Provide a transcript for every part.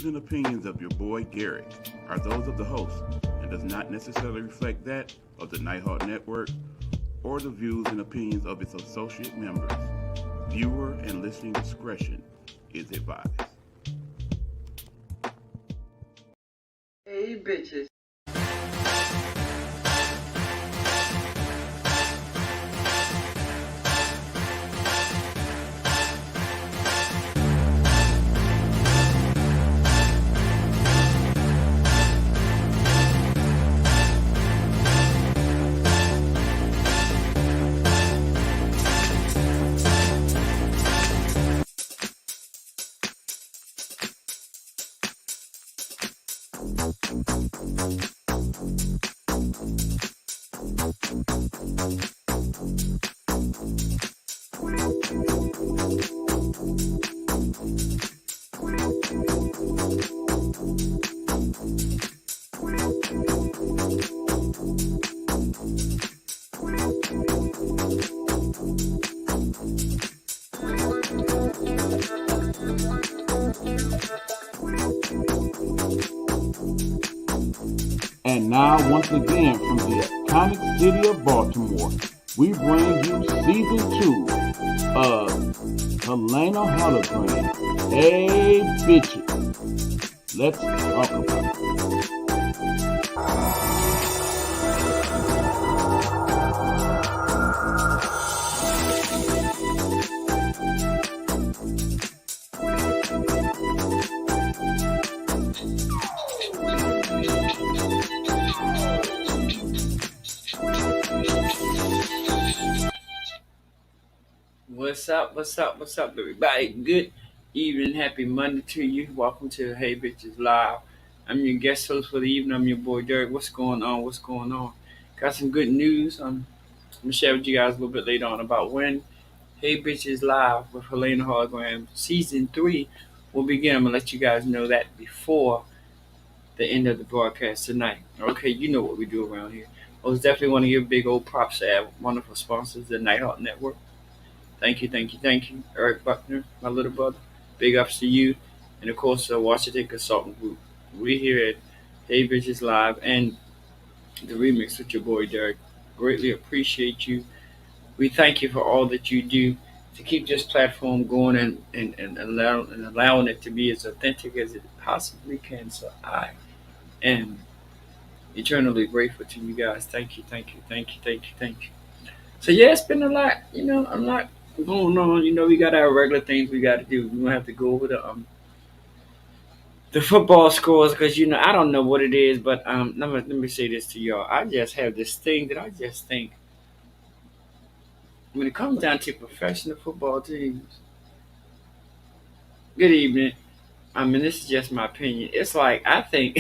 views and opinions of your boy Derrick are those of the host and does not necessarily reflect that of the Nighthawk Network or the views and opinions of its associate members. Viewer and listening discretion is advised. Hey, bitches. And now, once again, from the iconic city of Baltimore, we bring you season 2 of Helena Hologram. Hey, bitches. Let's talk about it. What's up, everybody? Good evening, happy Monday to you. Welcome to Hey Bitches Live. I'm your guest host for the evening. I'm your boy Derrick. What's going on? Got some good news. I'm gonna share with you guys a little bit later on about when Hey Bitches Live with Helena Hologram Season 3 will begin. I'm gonna let you guys know that before the end of the broadcast tonight. Okay, you know what we do around here. I was definitely want to give big old props to our wonderful sponsors, the Nighthawk Network. Thank you. Eric Buckner, my little brother. Big ups to you. And of course, the Washington Consultant Group. We here at Hey Bitches Live and the remix with your boy Derrick. Greatly appreciate you. We thank you for all that you do to keep this platform going and allowing it to be as authentic as it possibly can. So I am eternally grateful to you guys. Thank you. So yeah, it's been a lot going on. We got our regular things we got to do. We gonna have to go over the football scores because I don't know what it is, but let me say this to y'all. I just have this thing that I just think when it comes down to professional football teams. Good evening. I mean, this is just my opinion. It's like I think.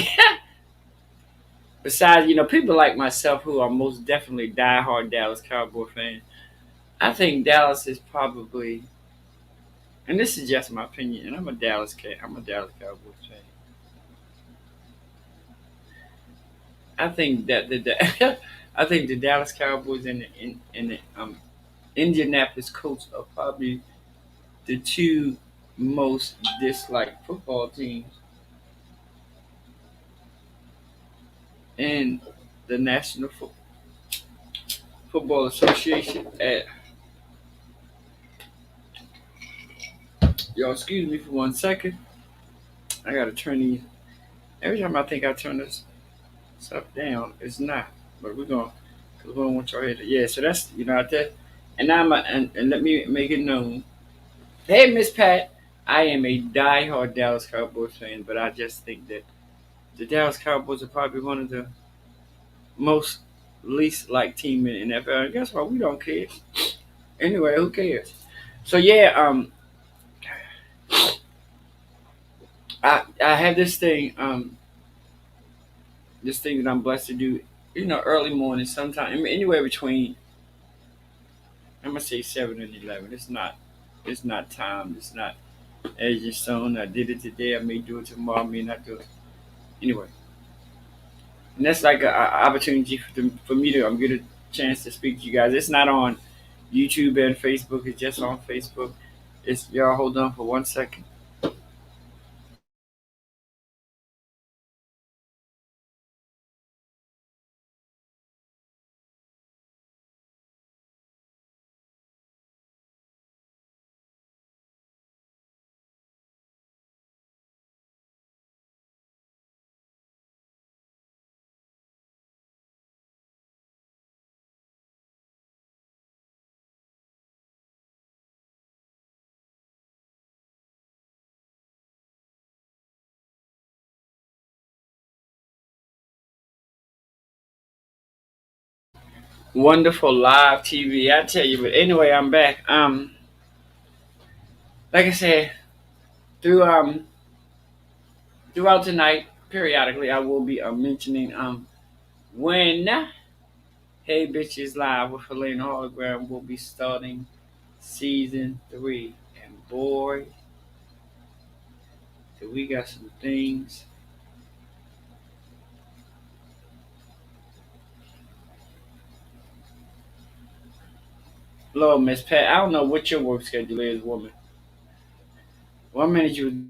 Besides, people like myself who are most definitely diehard Dallas Cowboy fans, I think Dallas is probably, and this is just my opinion, and I'm a Dallas Cowboys fan. I think that I think the Dallas Cowboys and the Indianapolis Colts are probably the two most disliked football teams in the National Football Association. Y'all, excuse me for 1 second. I gotta turn these. Every time I think I turn this stuff down, it's not. But we don't want y'all here to. Yeah, so that's out there. And now and let me make it known. Hey, Miss Pat, I am a diehard Dallas Cowboys fan, but I just think that the Dallas Cowboys are probably one of the most least liked team in the NFL. And guess what? We don't care. Anyway, who cares? So yeah, I have this thing that I'm blessed to do, early morning sometime, anywhere between, I'm gonna say 7 and 11. It's not time. It's not as your son. I did it today. I may do it tomorrow. I may not do it. Anyway, and that's like an opportunity for me to get a chance to speak to you guys. It's not on YouTube and Facebook. It's just on Facebook. Y'all hold on for 1 second. wonderful live TV. I tell you, but anyway, I'm back. Like I said, through throughout tonight, periodically, I will be mentioning when Hey Bitches Live with Helena Hologram will be starting season 3, and boy, do we got some things. Lord, Miss Pat, I don't know what your work schedule is, woman. 1 minute you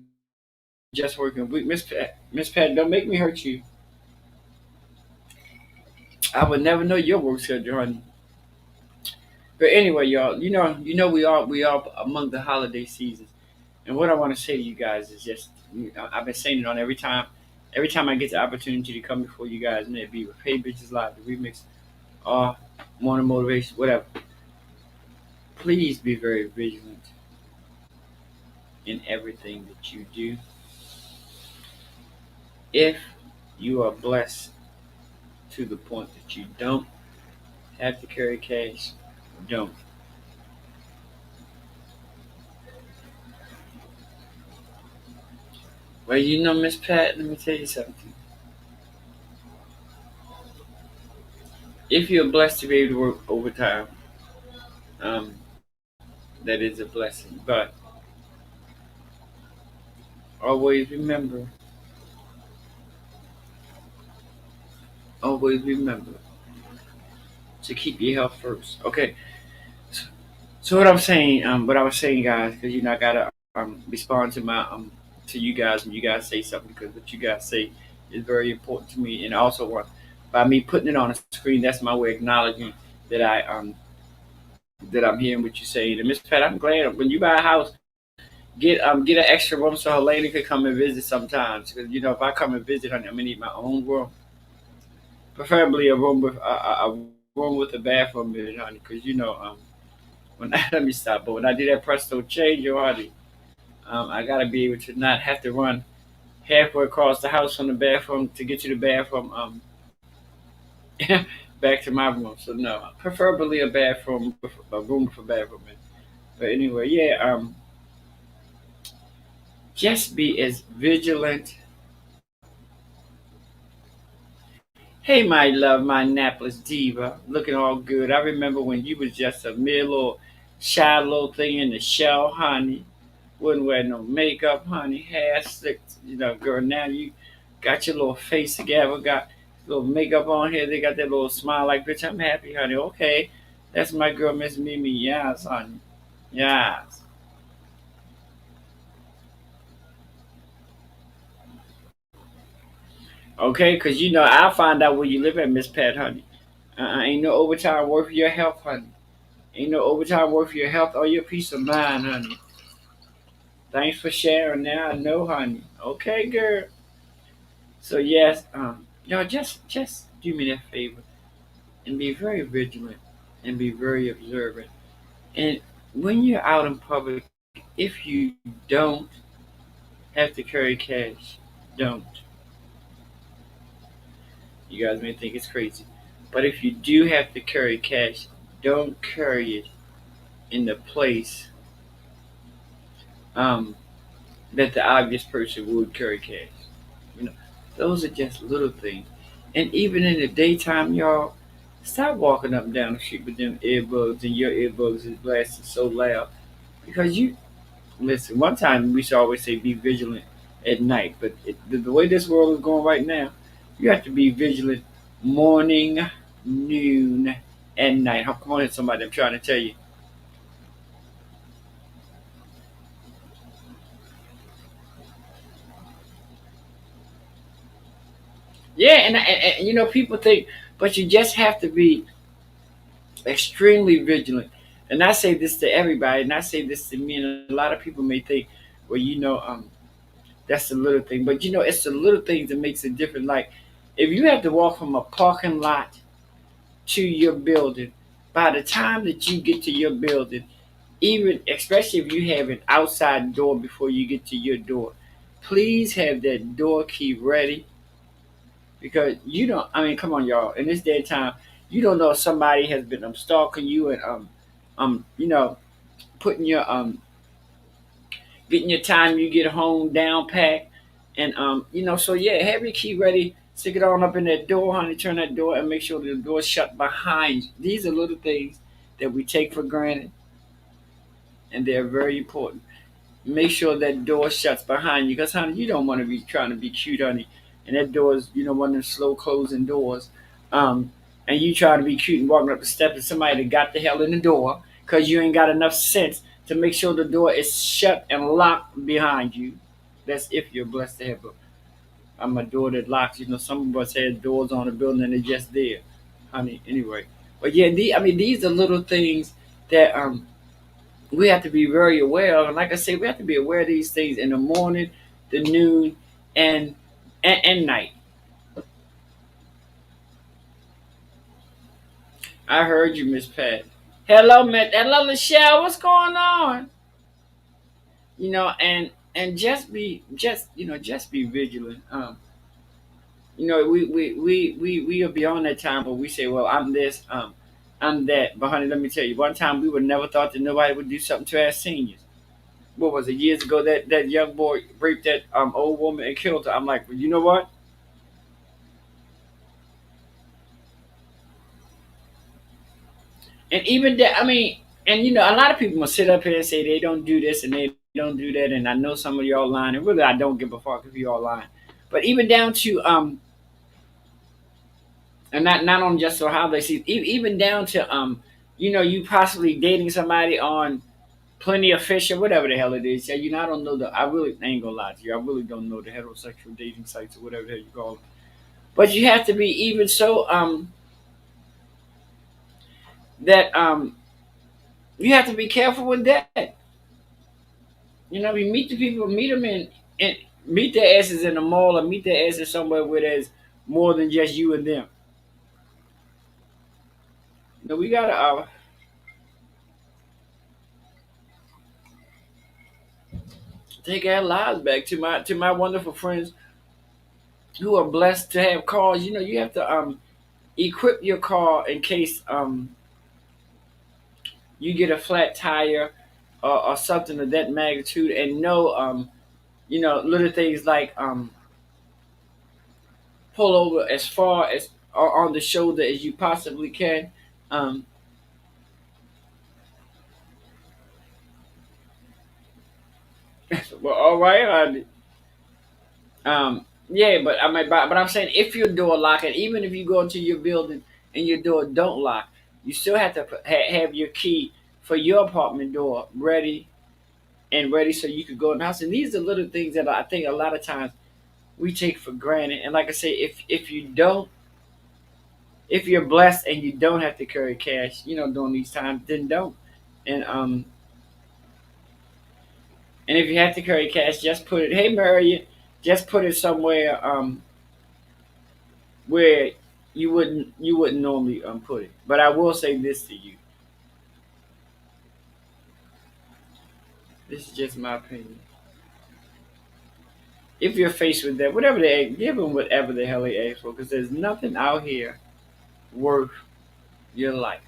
just working a week, Miss Pat, don't make me hurt you. I would never know your work schedule, honey. But anyway, y'all, we are among the holiday seasons, and what I want to say to you guys is just, I've been saying it on every time I get the opportunity to come before you guys, and it be with Hey Bitches Live, the remix, or Morning Motivation, whatever. Please be very vigilant in everything that you do. If you are blessed to the point that you don't have to carry cash, don't. Well, Miss Pat, let me tell you something. If you're blessed to be able to work overtime, um, that is a blessing. But always remember, always remember to keep your health first. Okay. So, what I was saying, guys, because I gotta respond to my to you guys when you guys say something, because what you guys say is very important to me, and also by me putting it on the screen, that's my way of acknowledging that that I'm hearing what you're saying. And Miss Pat, I'm glad when you buy a house, get an extra room so her lady could come and visit sometimes. Because if I come and visit, honey, I'm gonna need my own room, preferably a room with a room with a bathroom in it, honey. Because when let me stop. But when I do that presto change, honey, I gotta be able to not have to run halfway across the house from the bathroom to get to the bathroom. Back to my room. So no, preferably a bathroom, a room with a bathroom in. But anyway, yeah. Just be as vigilant. Hey, my love, my napless diva, looking all good. I remember when you was just a mere little shy little thing in the shell, honey. Wouldn't wear no makeup, honey. Hair slicked, girl. Now you got your little face together, got little makeup on here. They got that little smile like, bitch, I'm happy, honey. Okay, that's my girl, Miss Mimi. Yes, honey. Yes. Okay, because I'll find out where you live at, Miss Pat, honey. Ain't no overtime worth your health, honey. Ain't no overtime worth your health or your peace of mind, honey. Thanks for sharing. Now I know, honey. Okay, girl. So yes, y'all just do me that favor and be very vigilant and be very observant. And when you're out in public, if you don't have to carry cash, don't. You guys may think it's crazy, but if you do have to carry cash, don't carry it in the place um, that the obvious person would carry cash. You know, those are just little things. And even in the daytime, y'all, stop walking up and down the street with them earbuds and your earbuds is blasting so loud. Because listen, one time we used to always say be vigilant at night, but the way this world is going right now, you have to be vigilant morning, noon, and night. Oh, come on in, somebody, I'm trying to tell you. Yeah, and people think, but you just have to be extremely vigilant. And I say this to everybody, and I say this to me, and a lot of people may think, well, that's the little thing. But it's the little things that makes it different. Like if you have to walk from a parking lot to your building, by the time that you get to your building, even especially if you have an outside door before you get to your door, please have that door key ready because you don't. I mean, come on, y'all. In this day and time, You don't know if somebody has been stalking you and you know, putting your getting your time you get home down packed. And you know, so yeah, have your key ready, stick it on up in that door, honey, turn that door and make sure the door's shut behind you. These are little things that we take for granted, and they're very important. Make sure that door shuts behind you, because honey, you don't want to be trying to be cute, honey, and that door is, you know, one of them slow closing doors. um and you try to be cute and walking up the steps, and somebody that got the hell in the door because you ain't got enough sense to make sure the door is shut and locked behind you. That's if you're blessed to have a door that locks. You know, some of us had doors on the building and they're just there, honey. Anyway, but yeah, I mean, these are little things that we have to be very aware of. And like I say, we have to be aware of these things in the morning, the noon, and and night. I heard you, Miss Pat. Hello, Miss. Hello, Michelle. What's going on? You know, and just be vigilant. You know, we are beyond that time where we say, well, I'm this, I'm that. But honey, let me tell you, one time we would never thought that nobody would do something to our seniors. What was it, years ago, that young boy raped that old woman and killed her? I'm like, well, you know what? And even that, I mean, and you know, a lot of people will sit up here and say they don't do this and they don't do that, and I know some of y'all lying, and really I don't give a fuck if you all lying. But even down to and not on just for how they see, even down to you know, you possibly dating somebody on Plenty of Fish or whatever the hell it is. Yeah, you know, I don't know I really ain't gonna lie to you. I really don't know the heterosexual dating sites or whatever the hell you call them. But you have to be even so that you have to be careful with that. You know, you meet the people, meet them in meet their asses in the mall, or meet their asses somewhere where there's more than just you and them. You know, we gotta take our lives back. To my wonderful friends who are blessed to have cars, you know, you have to equip your car in case you get a flat tire or something of that magnitude, and know you know, little things like pull over as far as or on the shoulder as you possibly can. um well, all right, yeah, but I mean, but I'm saying, if your door lock, and even if you go into your building and your door don't lock, you still have to have your key for your apartment door ready so you could go in the house. And these are little things that I think a lot of times we take for granted. And like I say, if you don't, if you're blessed and you don't have to carry cash, you know, during these times, then don't. And and if you have to carry cash, just put it. Hey, Marion, just put it somewhere where you wouldn't normally put it. But I will say this to you. This is just my opinion. If you're faced with that, whatever they give them whatever the hell they ask for, because there's nothing out here worth your life.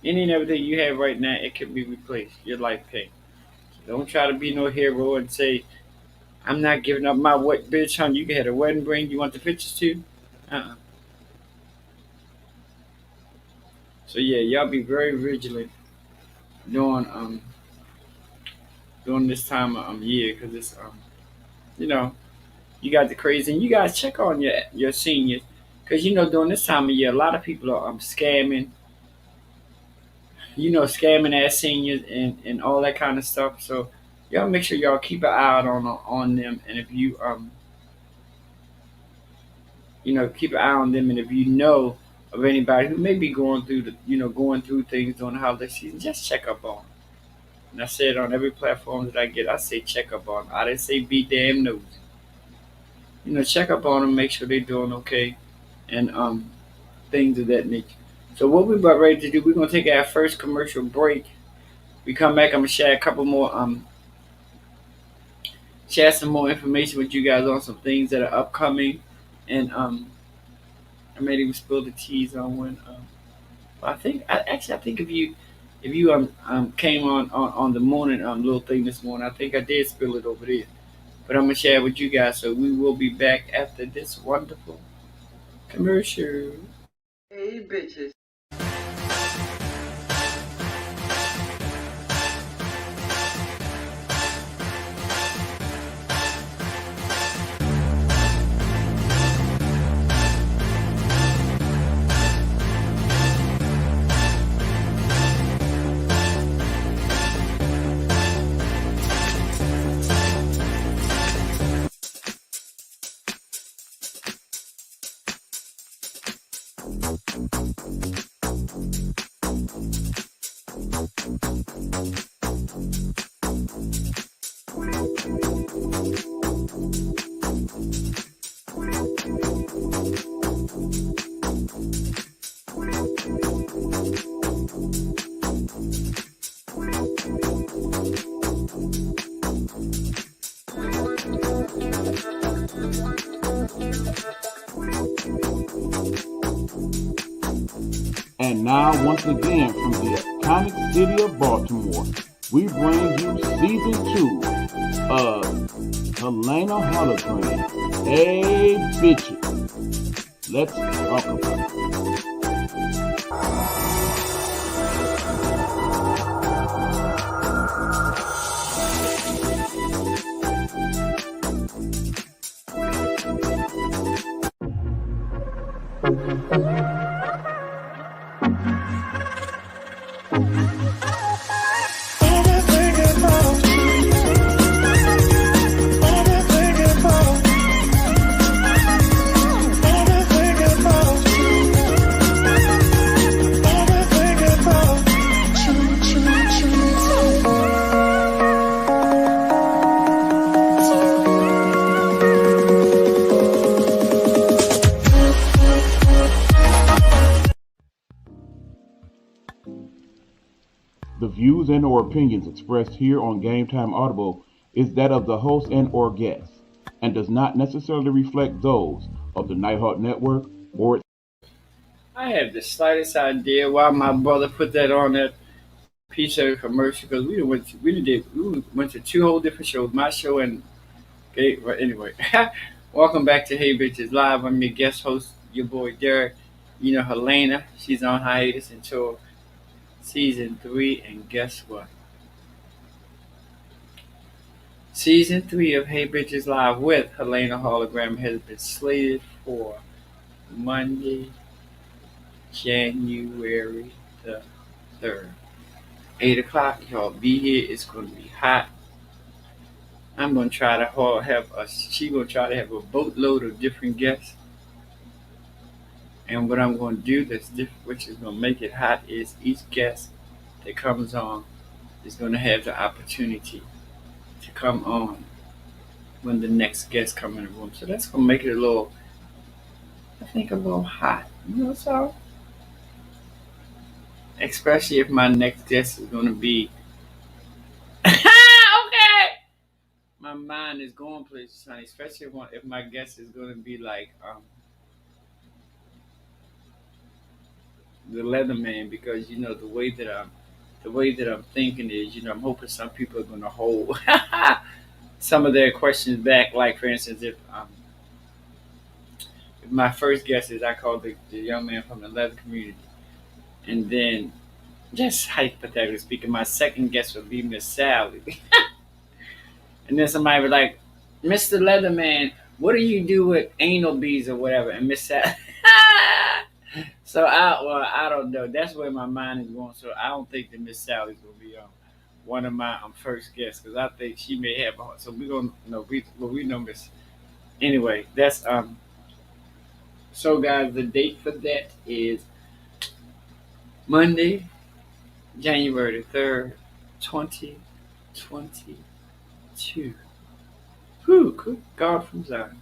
Any and everything you have right now, it can be replaced. Your life can. So don't try to be no hero and say, I'm not giving up my what, bitch, honey. You can have a wedding ring. You want the pictures too? Uh-uh. So yeah, y'all be very vigilant during during this time of year, because it's you know, you got the crazy, and you guys check on your seniors, because you know, during this time of year a lot of people are scamming, you know, scamming ass seniors and all that kind of stuff. So y'all make sure y'all keep an eye out on them. And if you you know, keep an eye on them, and if you know of anybody who may be going through going through things during the holiday season, just check up on them. And I say it on every platform that I get. I say check up on them. I didn't say be damn nosy. You know, check up on them, make sure they're doing okay, and things of that nature. So what we about ready to do? We're gonna take our first commercial break. We come back. I'm gonna share a couple more share some more information with you guys on some things that are upcoming, and I made even spill the teas on one. I think if you came on the morning little thing this morning, I think I did spill it over there. But I'm gonna share it with you guys. So we will be back after this wonderful commercial. Hey bitches. And now, once again, from the iconic city of Baltimore, we bring you season 2 of Helena Hologram. Hey, bitches. Let's talk about it. The views and or opinions expressed here on Game Time Audible is that of the host and or guests, and does not necessarily reflect those of the Nighthawk Network or its. I have the slightest idea why my brother put that on that piece of commercial because we went to two whole different shows, my show and okay. Well, anyway, welcome back to Hey Bitches Live. I'm your guest host, your boy Derrick. You know Helena, she's on hiatus until season 3, and guess what? Season 3 of Hey Bitches Live with Helena Hologram has been slated for Monday, January the 3rd. 8 o'clock, y'all be here. It's gonna be hot. I'm gonna try to have a. She gonna try to have a boatload of different guests. And what I'm gonna do that's different, which is gonna make it hot, is each guest that comes on is gonna have the opportunity to come on when the next guest come in the room. So that's gonna make it a little, I think, a little hot. You know, so especially if my next guest is gonna be okay. My mind is going places, honey. Especially if my guest is gonna be like the Leatherman, because you know the way that I'm thinking is, you know, I'm hoping some people are gonna hold some of their questions back. Like for instance, if my first guest is I call the young man from the leather community, and then just hypothetically speaking, my second guest would be Miss Sally, and then somebody would like, Mr. Leatherman, what do you do with anal beads or whatever? And Miss Sally. So I don't know. That's where my mind is going. So I don't think that Miss Sally's gonna be one of my first guests because I think she may have. So we gonna know we know Miss. Anyway, that's So guys, the date for that is Monday, January 3rd, 2022. Whew, good God from Zion.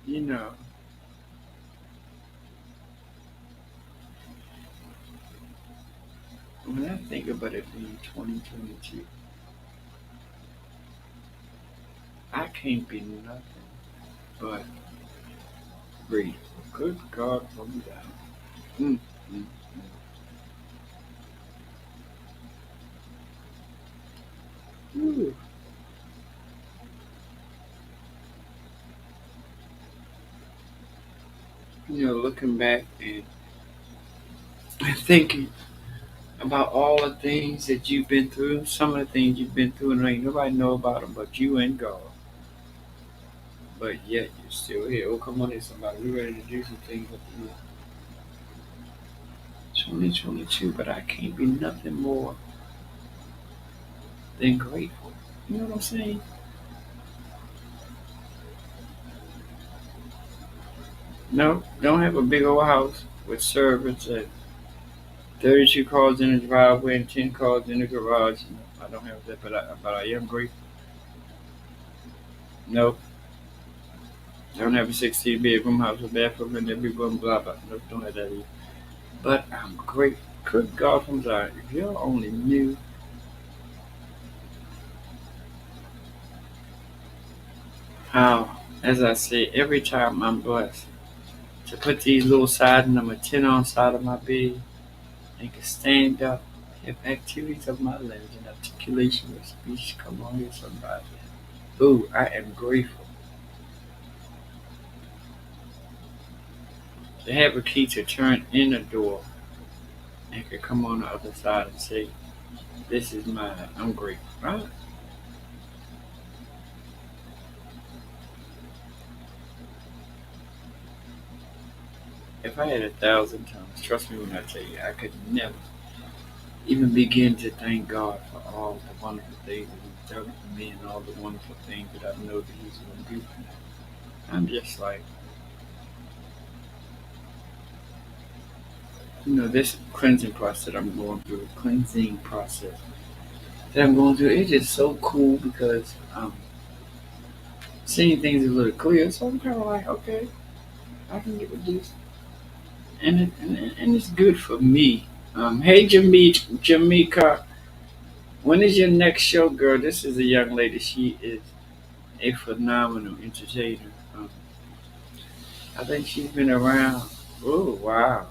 You know, when I think about it being 2022. can't be nothing but grateful. Good God from down. Mm, mm, mm. Ooh. Looking back and thinking about all the things that you've been through, some of the things you've been through, and ain't nobody know about them but you and God. But yet you're still here. Oh, come on in, somebody. We ready to do some things up the year 2022, but I can't be nothing more than grateful. You know what I'm saying? No, don't have a big old house with servants and 32 cars in the driveway and 10 cars in the garage. No, I don't have that, but I am grateful. No, I don't have a 16 bedroom house with bathroom and every room, blah, blah. No, don't have that either. But I'm grateful. Good God from Zion. If y'all only knew how, as I say, every time I'm blessed to put these little side number 10 on side of my bed and can stand up, have activities of my limbs and articulation of speech. Come on here, somebody. Ooh, I am grateful to have a key to turn in a door and can come on the other side and say, this is mine. I'm grateful. Right? If I had 1,000 tongues, trust me when I tell you, I could never even begin to thank God for all the wonderful things that He's done for me and all the wonderful things that I know that He's going to do for me. I'm just like, this cleansing process that I'm going through, cleansing process that I'm going through, it's just so cool because seeing things a little clear. So I'm kind of like, okay, I can get with this, and it's good for me. Hey, Jamaica, when is your next show, girl? This is a young lady. She is a phenomenal entertainer. I think she's been around. Oh wow!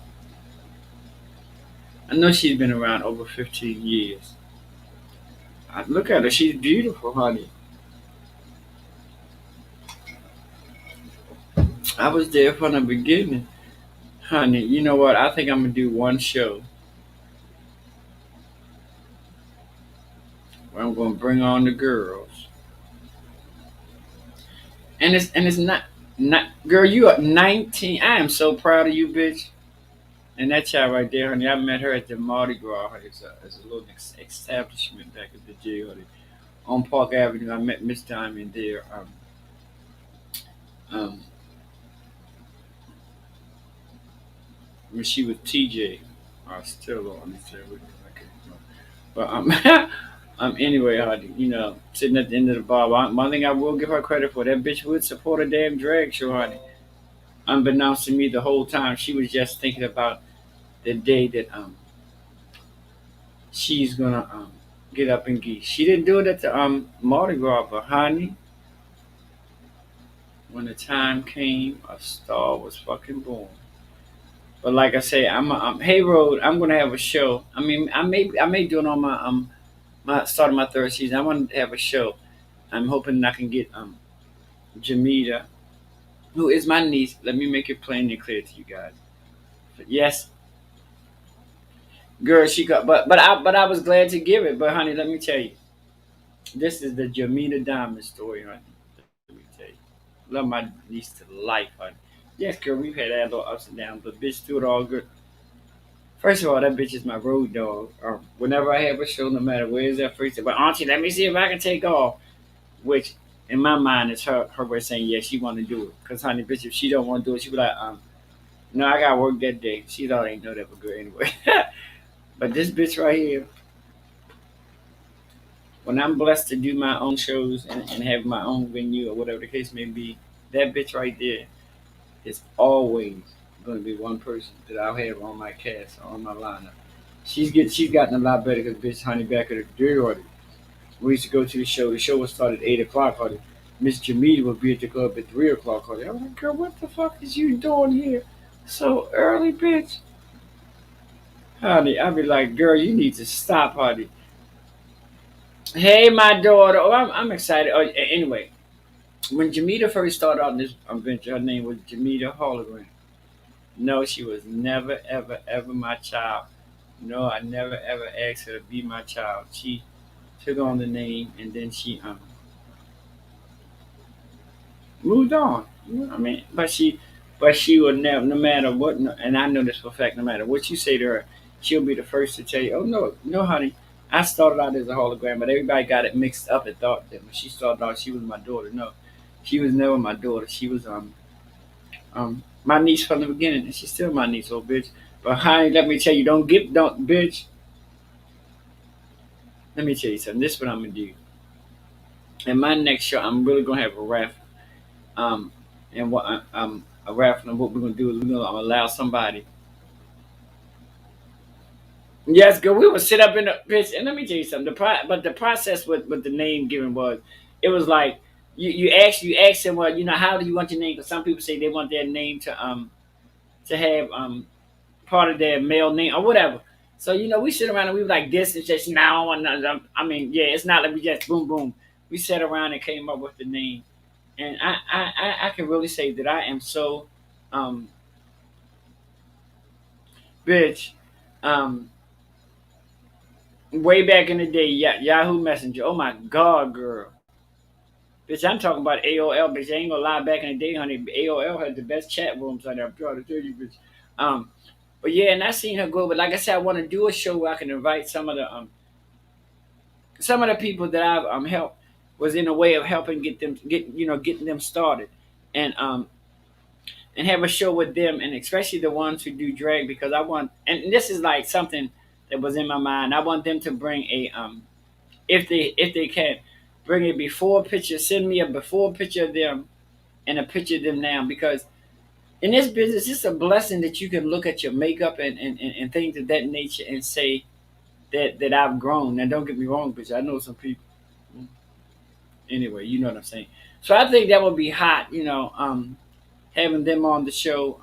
I know she's been around over 15 years. Look at her. She's beautiful, honey. I was there from the beginning, honey. You know what? I think I'm gonna do one show where I'm gonna bring on the girls, and it's not girl. You are 19. I am so proud of you, bitch. And that child right there, honey. I met her at the Mardi Gras. Honey. It's a little establishment back at the jail, honey, on Park Avenue. I met Miss Diamond there. Um, when she was TJ. I still don't understand what I can't know. But anyway, honey, sitting at the end of the bar. One thing I will give her credit for, that bitch would support a damn drag show, honey. Unbeknownst to me, the whole time she was just thinking about the day that she's gonna get up and geek. She didn't do it at the Mardi Gras, but honey, when the time came, a star was fucking born. But like I say, Hey Road. I'm gonna have a show. I mean, I may do it on my start of my third season. I want to have a show. I'm hoping I can get Jamita, who is my niece. Let me make it plain and clear to you guys. But yes, girl, she got. But I was glad to give it. But honey, let me tell you, this is the Jamita Diamond story, honey. Let me tell you, love my niece to life, honey. Yes, girl, we've had our little ups and downs, but bitch, through it all good. First of all, that bitch is my road dog. Whenever I have a show, no matter where it's at, first, but auntie, let me see if I can take off. Which, in my mind, is her way of saying, yeah, she want to do it. Because, honey, bitch, if she don't want to do it, she be like, no, I got to work that day. She already know that, but good anyway. But this bitch right here, when I'm blessed to do my own shows and have my own venue or whatever the case may be, that bitch right there is always going to be one person that I'll have on my cast or on my lineup. She's gotten a lot better because bitch, honey, back at the jury order. We used to go to the show. The show was started at 8 o'clock, honey. Miss Jamita would be at the club at 3 o'clock. I was like, girl, what the fuck is you doing here so early, bitch? Honey, I'd be like, girl, you need to stop, honey. Hey, my daughter. Oh, I'm excited. Oh, anyway, when Jamita first started out in this venture, her name was Jamita Hologram. No, she was never, ever, ever my child. No, I never, ever asked her to be my child. She took on the name and then she moved on. You know what I mean? But she would never, no matter what, and I know this for a fact, no matter what you say to her, she'll be the first to tell you, oh, no, no, honey, I started out as a hologram, but everybody got it mixed up and thought that when she started out, she was my daughter. No, she was never my daughter. She was my niece from the beginning, and she's still my niece, old bitch. But honey, let me tell you, don't, bitch. Let me tell you something. This is what I'm gonna do. In my next show, I'm really gonna have a raffle. Um, and what a raffle, and what we're gonna do is we're gonna allow somebody. Yes, girl, we would sit up in the bitch, and let me tell you something. But the process with the name giving was, it was like you ask them, well, how do you want your name? Because some people say they want their name to have part of their male name or whatever. So we sit around and we were like this and just now and I mean, yeah, it's not like we just boom boom. We sat around and came up with the name, and I can really say that I am so um bitch um way back in the day, Yahoo Messenger. Oh my God, girl. Bitch, I'm talking about AOL, bitch. I ain't gonna lie, back in the day, honey, AOL had the best chat rooms on there. I'm trying to tell you, bitch. Um, but yeah, and I seen her go. But like I said, I want to do a show where I can invite some of the people that I've helped, was in a way of helping getting them started, and have a show with them, and especially the ones who do drag, because I want, and this is like something that was in my mind. I want them to bring a if they can bring a before picture, send me a before picture of them and a picture of them now, because in this business it's a blessing that you can look at your makeup and things of that nature and say that I've grown. Now don't get me wrong, bitch, I know some people, anyway, you know what I'm saying. So I think that would be hot, having them on the show,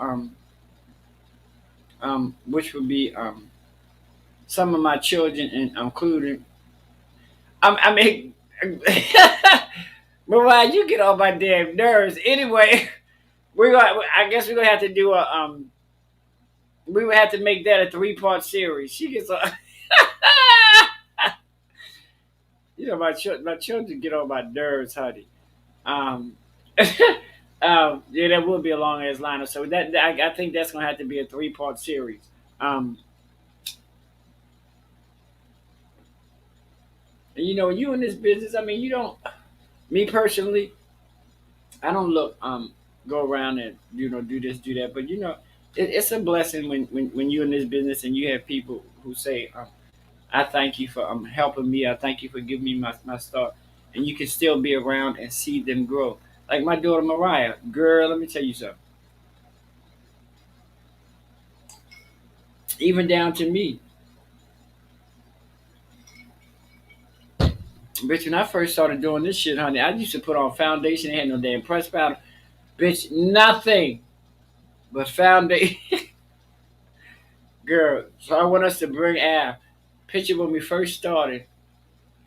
which would be some of my children, and including I mean Mariah, you get on my damn nerves. Anyway, I guess we're gonna have to do a we would have to make that a 3-part series. She gets on. My children get on my nerves, honey. Um, yeah, that will be a long ass lineup. So I think that's gonna have to be a 3-part series. Um, and you in this business. I mean, you don't. Me personally, I don't look go around and do this, do that. But it's a blessing when you're in this business and you have people who say, I thank you for helping me. I thank you for giving me my start. And you can still be around and see them grow. Like my daughter Mariah, girl, let me tell you something. Even down to me, bitch. When I first started doing this shit, honey, I used to put on foundation. They had no damn press powder, bitch. Nothing but foundation, girl. So I want us to bring our picture when we first started,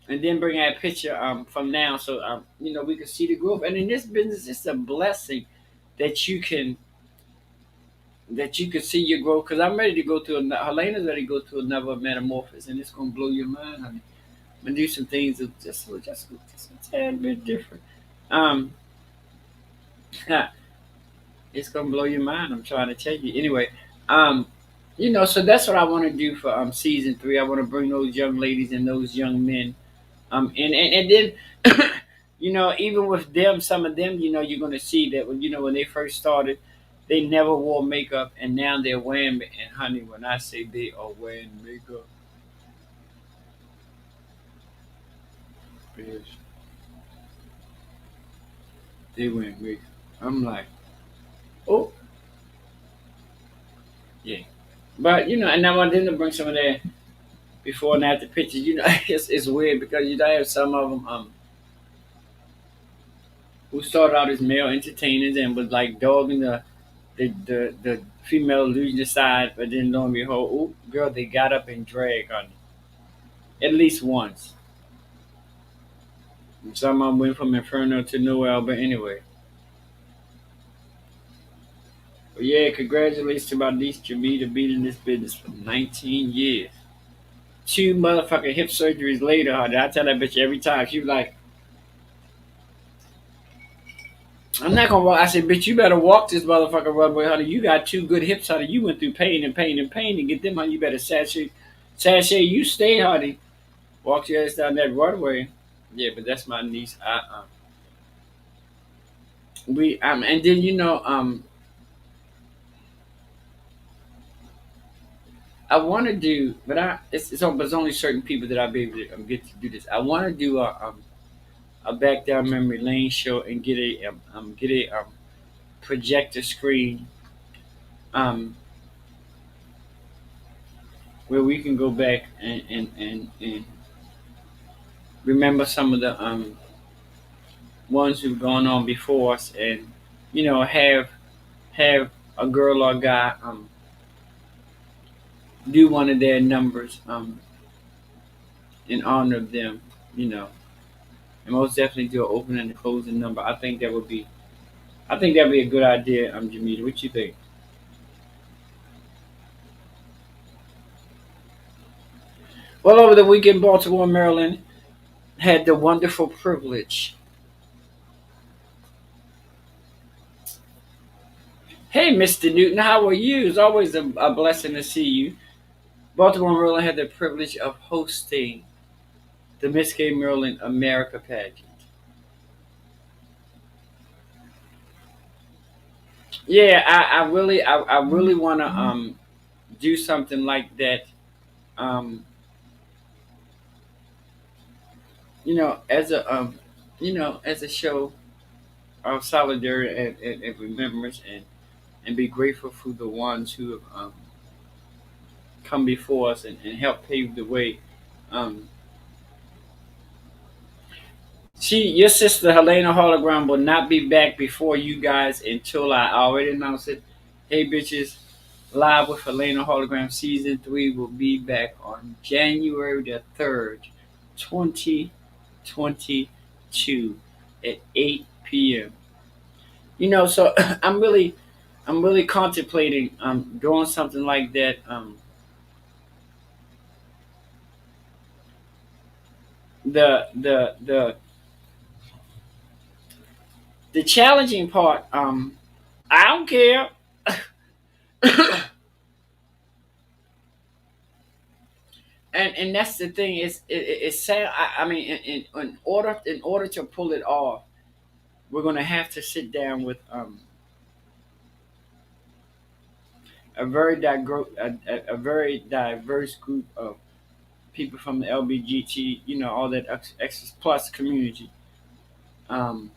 and then bring our picture from now, so we can see the growth. And in this business, it's a blessing that you can see your growth. Because I'm ready to go to Helena's ready to go to another metamorphosis, and it's gonna blow your mind, honey. I'm gonna do some things that just a tad bit different. Um, it's gonna blow your mind. I'm trying to tell you. Anyway, so that's what I want to do for season 3. I want to bring those young ladies and those young men. And then, even with them, some of them, you're gonna see that when they first started, they never wore makeup, and now they're wearing. And honey, when I say they are wearing makeup, bitch, they wearing makeup. I'm like, oh yeah, but and I want them to bring some of their before and after pictures. It's weird because I have some of them. who started out as male entertainers and was like dogging the female illusion aside, but then lo and behold, oh girl, they got up and dragged on it at least once. Some of them went from Inferno to Noel, but anyway. But yeah, congratulations to my niece Jamita being in this business for 19 years. Two motherfucking hip surgeries later, honey. I tell that bitch every time. She was like, I'm not gonna walk. I said, bitch, you better walk this motherfucking runway, honey. You got two good hips, honey. You went through pain and pain and pain to get them, honey. You better sashay, you stay, honey. Walk your ass down that runway. Yeah, but that's my niece. And then I want to do, but it's only certain people that I'll be able to get to do this. I want to do a back down memory lane show and get a projector screen um where we can go back and remember some of the ones who've gone on before us, and have a girl or guy do one of their numbers in honor of them, you know, and most definitely do an opening and a closing number. I think that'd be a good idea, Jamita. What you think? Well, over the weekend, Baltimore, Maryland had the wonderful privilege. Hey, Mr. Newton, how are you? It's always a blessing to see you. Baltimore, Maryland had the privilege of hosting the Miss Gay Maryland America pageant. Yeah, I really want to do something like that. Um, as a as a show of solidarity and remembrance, and be grateful for the ones who have come before us and helped pave the way. Um, your sister Helena Hologram will not be back before you guys until I already announced it. Hey bitches, Live with Helena Hologram season 3 will be back on January the 3rd, 2022 at 8 p.m. So I'm really contemplating doing something like that. The challenging part, I don't care. And that's the thing. It's sad. I mean, in order to pull it off, we're gonna have to sit down with a very diverse group of people from the LBGT, all that X plus community, um,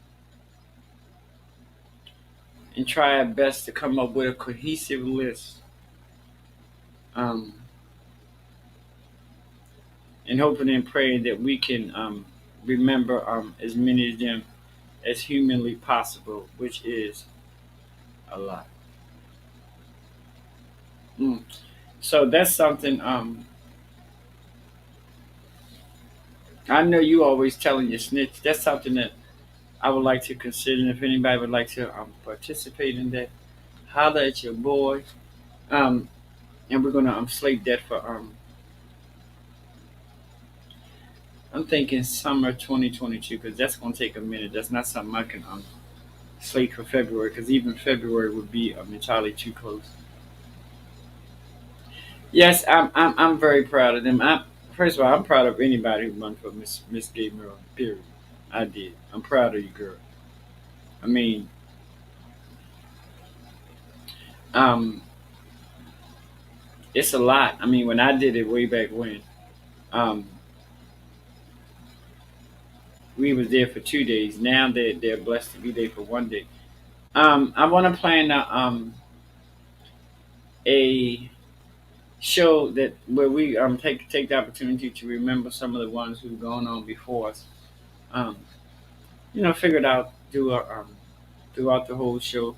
and try our best to come up with a cohesive list, um, and hoping and praying that we can remember as many of them as humanly possible, which is a lot. Mm. So that's something. I know you always telling your snitch. That's something that I would like to consider. And if anybody would like to participate in that, holler at your boy. Um, and we're gonna slate that for I'm thinking summer 2022, because that's gonna take a minute. That's not something I can slate for February, because even February would be entirely too close. Yes, I'm very proud of them. First of all, I'm proud of anybody who run for Miss Gay Maryland. Period. I did. I'm proud of you, girl. I mean, um, it's a lot. I mean, when I did it way back when, um, we was there for 2 days. Now they're blessed to be there for one day. I want to plan a show that where we take the opportunity to remember some of the ones who've gone on before us. Um, Figured out do a throughout the whole show,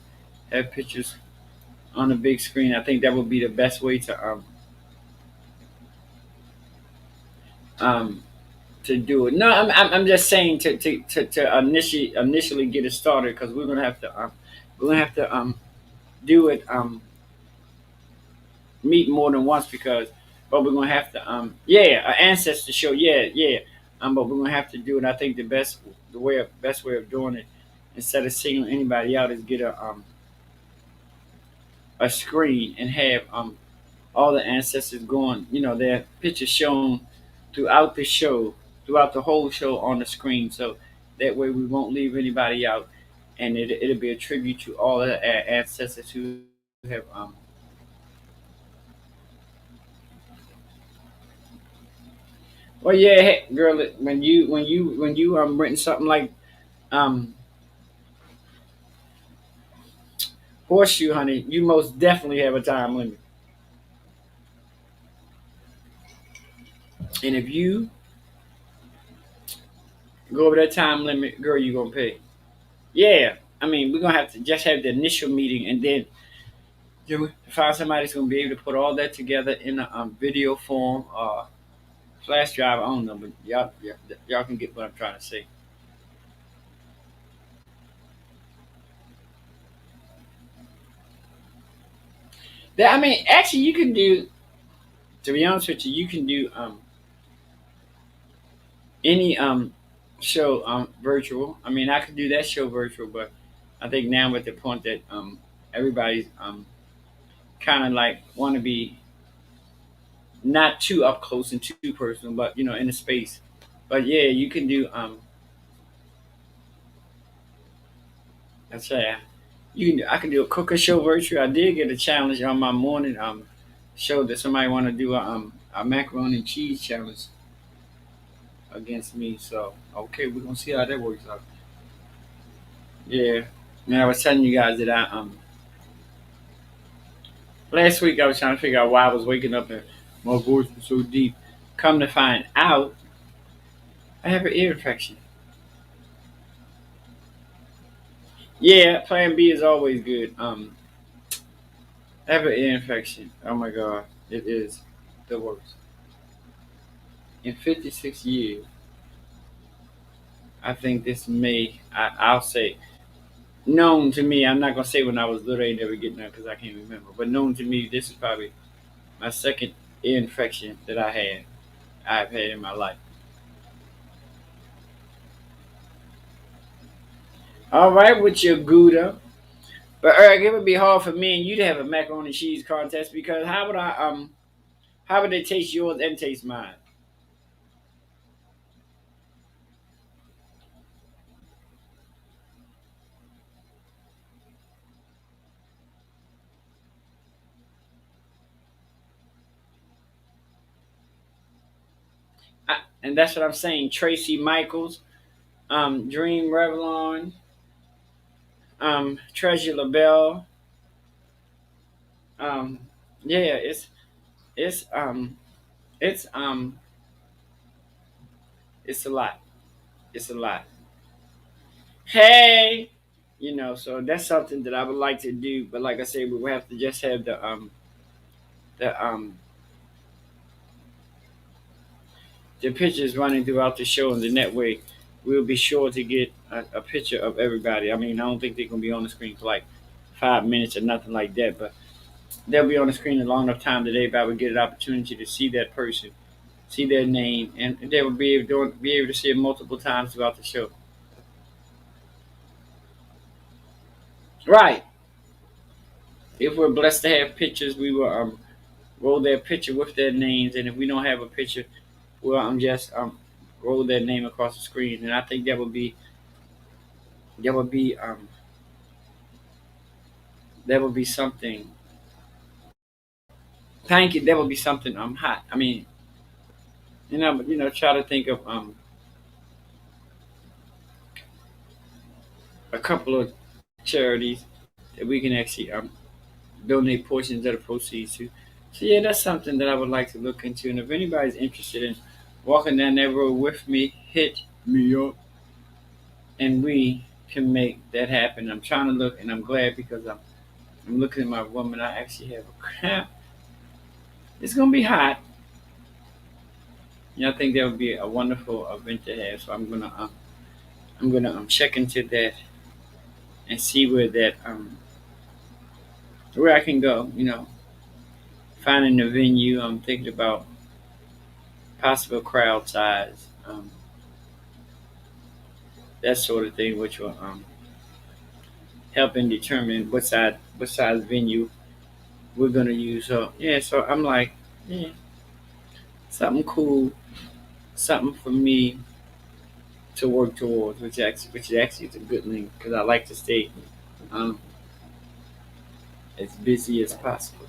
have pictures on the big screen. I think that would be the best way um to do it. No, I'm just saying to initially get it started because we're gonna have to do it meet more than once because but we're gonna have to yeah, an ancestor show, yeah, but we're gonna have to do it. I think the best way of doing it instead of singling anybody out is get a screen and have all the ancestors going, their pictures shown throughout the show, throughout the whole show on the screen. So that way we won't leave anybody out, and it'll be a tribute to all the ancestors who have. Well, yeah, hey, girl, when you written something like um horseshoe, honey, you most definitely have a time limit, and if you go over that time limit, girl, you gonna pay. Yeah, I mean, we're gonna have to just have the initial meeting, and then find somebody that's gonna be able to put all that together in a video form, flash drive. I don't know, but y'all can get what I'm trying to say. I mean, actually, you can do. To be honest with you, you can do any show virtual. I mean, I could do that show virtual, but I think now we're at the point that everybody's kind of like want to be not too up close and too personal, but in the space. But yeah, you can do let's say I can do a cooker show virtual. I did get a challenge on my morning show that somebody want to do a macaroni and cheese challenge against me. So okay, we're gonna see how that works out. Yeah, and I was telling you guys that I last week I was trying to figure out why I was waking up and my voice was so deep. Come to find out, I have an ear infection. Yeah, Plan B is always good. I have an ear infection. Oh my god, it is the worst. In 56 years, I think this may, I'll say, known to me. I'm not gonna say when I was little, I ain't never getting that because I can't remember. But known to me, this is probably my second ear infection that I've had in my life. All right, with your Gouda. But Eric, it would be hard for me and you to have a macaroni and cheese contest because how would they taste yours and taste mine? And that's what I'm saying. Tracy Michaels, Dream Revlon, Treasure LaBelle. Um, yeah, it's it's it's a lot. It's a lot. Hey, so that's something that I would like to do. But like I said, we will have to just have the the pictures running throughout the show, and then that way we'll be sure to get a picture of everybody. I mean, I don't think they're gonna be on the screen for like 5 minutes or nothing like that, but they'll be on the screen a long enough time that everybody will get an opportunity to see that person, see their name, and they will be able to see it multiple times throughout the show. Right. If we're blessed to have pictures, we will roll their picture with their names, and if we don't have a picture, we'll just roll their name across the screen. And I think that would be that would be something. Thank you. That would be something hot. I mean, try to think of a couple of charities that we can actually donate portions of the proceeds to. So yeah, that's something that I would like to look into. And if anybody's interested in walking down that road with me, hit me up, and we can make that happen. I'm trying to look, and I'm glad because I'm looking at my room, and I actually have a crap. It's gonna be hot. I think that would be a wonderful event to have. So I'm gonna check into that and see where I can go. Finding a venue. I'm thinking about possible crowd size, that sort of thing, which will helping determine what size venue we're gonna use. So yeah, so I'm like, yeah, something cool, something for me to work towards, which actually is a good thing because I like to stay um, as busy as possible.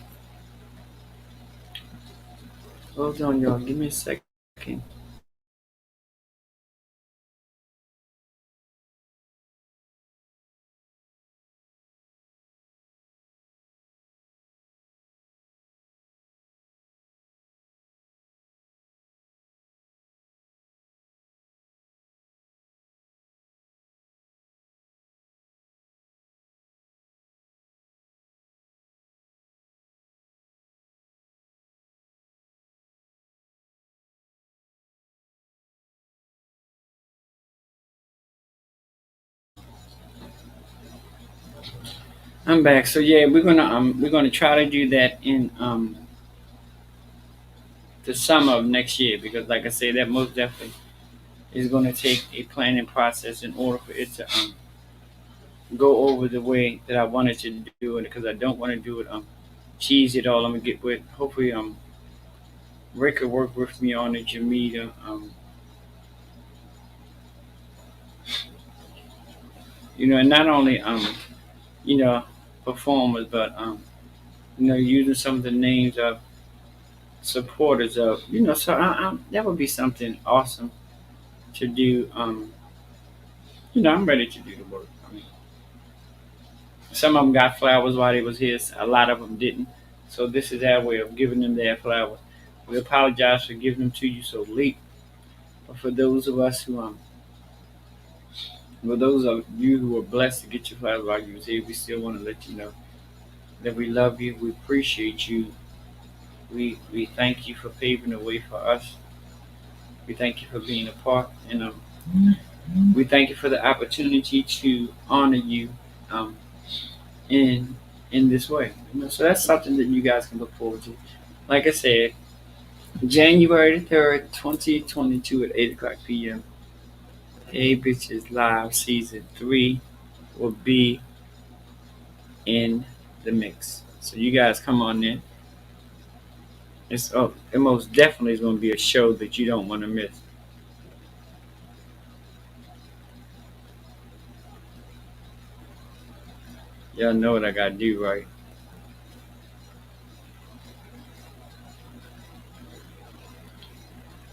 Hold on, y'all. Give me a second. I'm back. So yeah, we're gonna try to do that in the summer of next year because, like I said, that most definitely is gonna take a planning process in order for it to go over the way that I wanted to do it because I don't want to do it cheesy at all. I'm gonna get with hopefully Rick will work with me on it, Jamita, and not only you know performers but using some of the names of supporters of so that would be something awesome to do. I'm ready to do the work. I mean, some of them got flowers while they was here. A lot of them didn't. So this is our way of giving them their flowers. We apologize for giving them to you so late. But for those of us for those of you who were blessed to get your flowers while you was here, we still want to let you know that we love you. We appreciate you. We thank you for paving the way for us. We thank you for being a part, and we thank you for the opportunity to honor you um, in in this way. So that's something that you guys can look forward to. Like I said, January 3rd, 2022 at 8 o'clock p.m. Hey Bitches Live Season 3 will be in the mix. So you guys come on in. It most definitely is going to be a show that you don't want to miss. Y'all know what I got to do, right?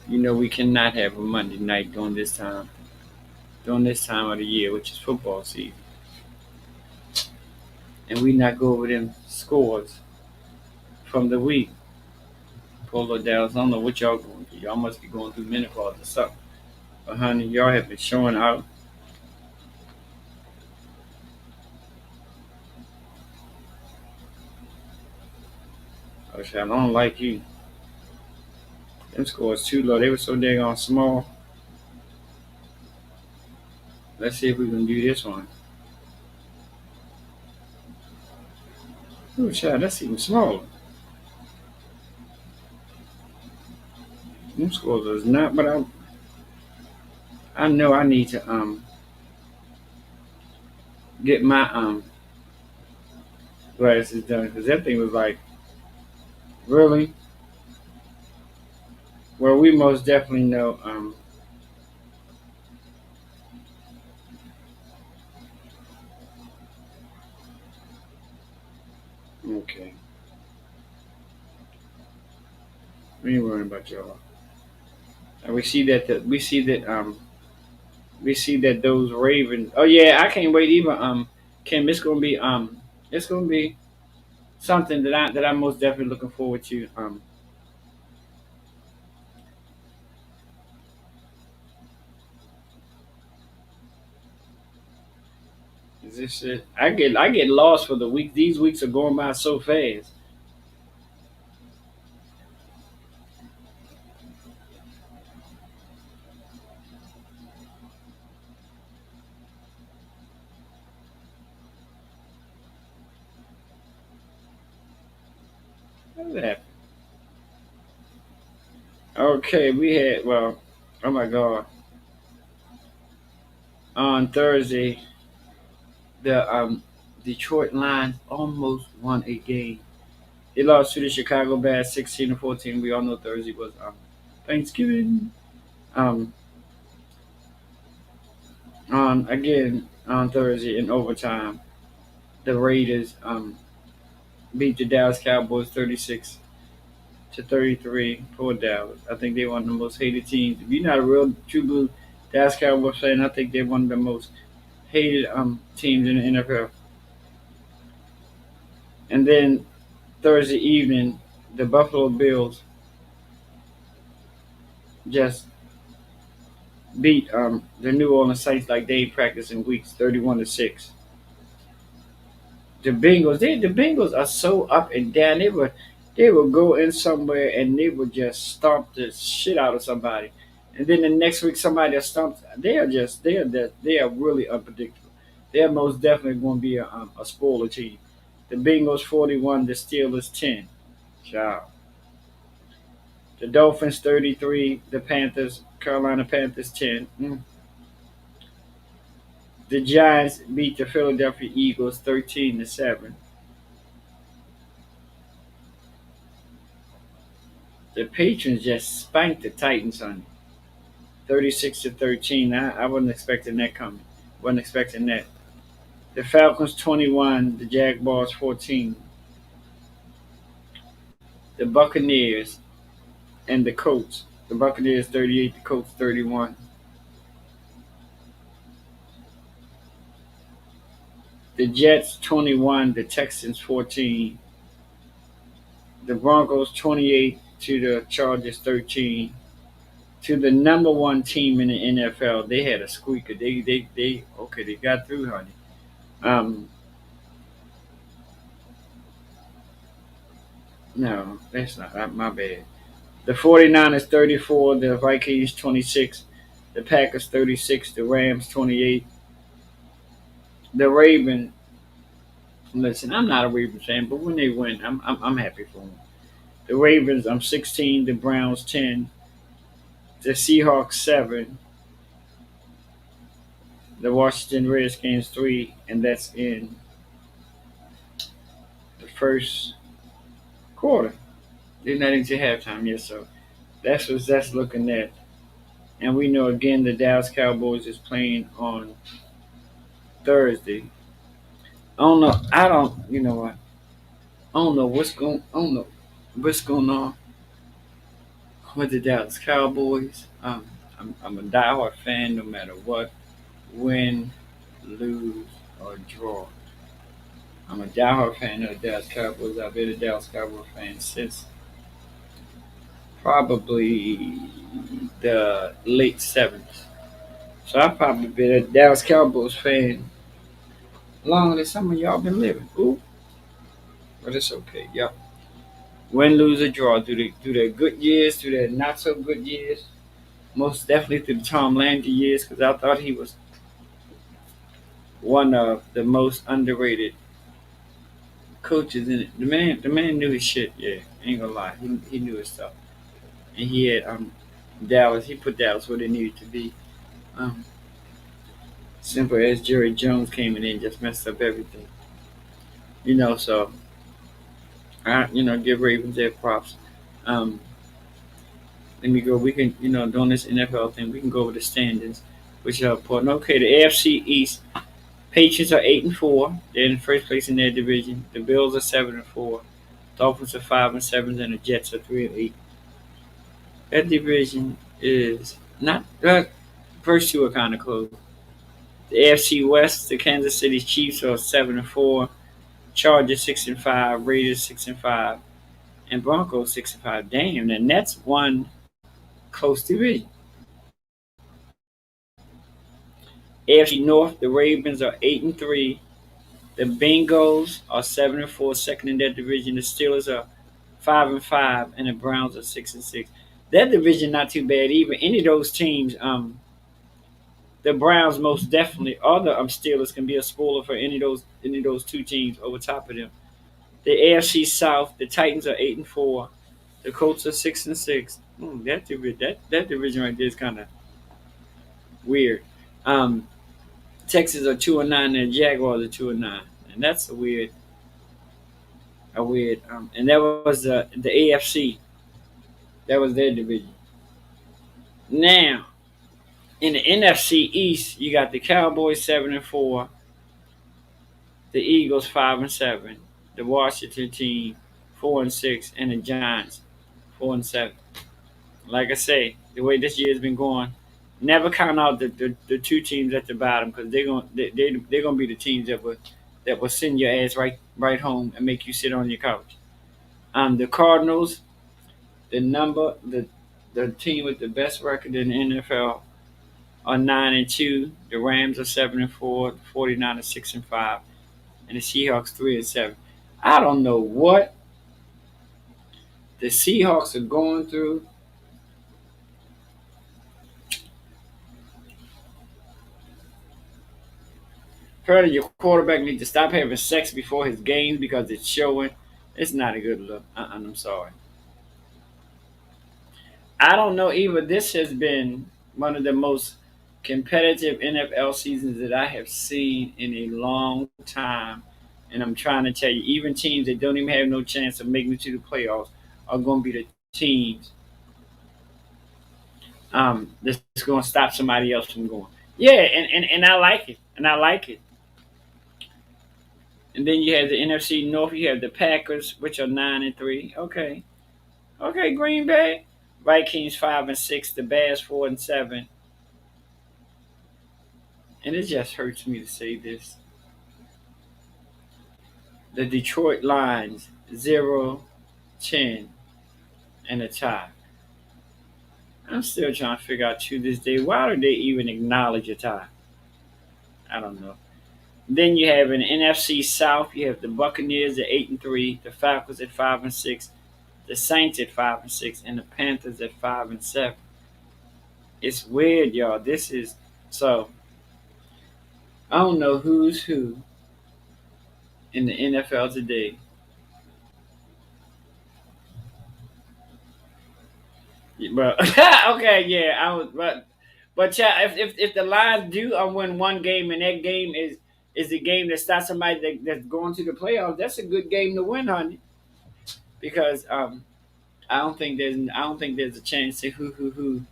We cannot have a Monday night during this time of the year, which is football season. And we not go over them scores from the week. Polo Dallas, I don't know what y'all going through. Y'all must be going through menopause or something. But honey, y'all have been showing out. I don't like you. Them scores too low. They were so daggone small. Let's see if we can do this one. Ooh, child, that's even smaller. Them scores is not, but I know I need to get my glasses done because that thing was like really. Well, we most definitely know. Okay, we ain't worrying about y'all. And we see that those Ravens. Oh yeah, I can't wait either. Kim, it's gonna be something that I'm most definitely looking forward to. Is this it? I get lost for the week. These weeks are going by so fast. What's that? Okay, we had oh my god, on Thursday the Detroit Lions almost won a game. They lost to the Chicago Bears 16-14. We all know Thursday was Thanksgiving. Um, on again on Thursday in overtime, the Raiders beat the Dallas Cowboys 36-33. Poor Dallas. I think they one of the most hated teams. If you're not a real true blue Dallas Cowboys fan, I think they're one of the most hated teams in the NFL. And then Thursday evening, the Buffalo Bills just beat the New Orleans Saints like they ain't practiced in weeks, 31-6. The Bengals are so up and down. They would go in somewhere and they would just stomp the shit out of somebody, and then the next week somebody else stomps. They are really unpredictable. They're most definitely going to be a spoiler team. The Bengals 41, the Steelers 10. Ciao. The Dolphins 33, the Carolina Panthers 10. The Giants beat the Philadelphia Eagles 13-7. The Patriots just spanked the Titans on 36-13. I wasn't expecting that coming. Wasn't expecting that. The Falcons 21, the Jaguars 14. The Buccaneers and the Colts. The Buccaneers 38, the Colts 31. The Jets 21, the Texans 14. The Broncos 28 to the Chargers 13. To the number one team in the NFL, they had a squeaker. They got through, honey. Um, no, that's not my bad. The 49ers 34, the Vikings 26, the Packers 36, the Rams 28, the Ravens. Listen, I'm not a Ravens fan, but when they win, I'm happy for them. The Ravens, I'm 16, the Browns 10, the Seahawks 7, the Washington Redskins 3, and that's in the first quarter. They're not into halftime yet, so that's looking at. And we know again the Dallas Cowboys is playing on Thursday. I don't know. I don't. You know what? I don't know what's going. I don't know what's going on with the Dallas Cowboys. I'm a diehard fan, no matter what, win, lose, or draw. I'm a diehard fan of the Dallas Cowboys. I've been a Dallas Cowboys fan since probably the late '70s. So I've probably been a Dallas Cowboys fan longer than some of y'all been living. Ooh, but it's okay. Yeah. Win, lose, or draw. Through the good years, through the not so good years. Most definitely through the Tom Landry years, because I thought he was one of the most underrated coaches in it. The man knew his shit. Yeah, ain't gonna lie. He knew his stuff, and he had Dallas. He put Dallas where they needed to be. Um, Simple as Jerry Jones came in and just messed up everything. So I give Ravens their props. Um, Let me go. We can, doing this NFL thing, we can go over the standings, which are important. Okay, the AFC East. Patriots are 8-4. They're in first place in their division. The Bills are 7-4. Dolphins are 5-7, and the Jets are 3-8. That division is not. First two are kind of close. The AFC West. The Kansas City Chiefs are 7-4. Chargers 6-5. Raiders 6-5. And Broncos 6-5. Damn, and that's one close division. AFC North, the Ravens are 8-3. The Bengals are 7-4, second in that division. The Steelers are 5-5, and the Browns are 6-6. That division not too bad either. Any of those teams, the Browns most definitely, or the Steelers can be a spoiler for any of those two teams over top of them. The AFC South, the Titans are 8-4. The Colts are 6-6. That division right there is kind of weird. Um, Texas are 2-9, and the Jaguars are 2-9, and that's a weird. And that was the AFC. That was their division. Now in the NFC East, you got the Cowboys 7-4, the Eagles 5-7, the Washington team 4-6, and the Giants 4-7. Like I say, the way this year's been going, never count out the two teams at the bottom because they're gonna be the teams that will send your ass right home and make you sit on your couch. The Cardinals, the team with the best record in the NFL, are 9-2. The Rams are 7-4. The 49 are 6-5, and the Seahawks 3-7. I don't know what the Seahawks are going through. Further, your quarterback needs to stop having sex before his games because it's showing. It's not a good look. I'm sorry. I don't know either. This has been one of the most competitive NFL seasons that I have seen in a long time. And I'm trying to tell you, even teams that don't even have no chance of making it to the playoffs are going to be the teams that's going to stop somebody else from going. Yeah, and I like it. And I like it. And then you have the NFC North. You have the Packers, which are 9-3. Okay, okay, Green Bay, Vikings 5-6. The Bears 4-7. And it just hurts me to say this. The Detroit Lions 0-10 and a tie. I'm still trying to figure out to this day why do they even acknowledge a tie? I don't know. Then you have an NFC South. You have the Buccaneers at 8-3, the Falcons at 5-6, the Saints at 5-6, and the Panthers at 5-7. It's weird, y'all. This is so. I don't know who's who in the NFL today. But okay, yeah, I was, but yeah, if the Lions do win one game and that game is the game that stops somebody that's going to the playoffs, that's a good game to win, honey. Because I don't think there's a chance to who.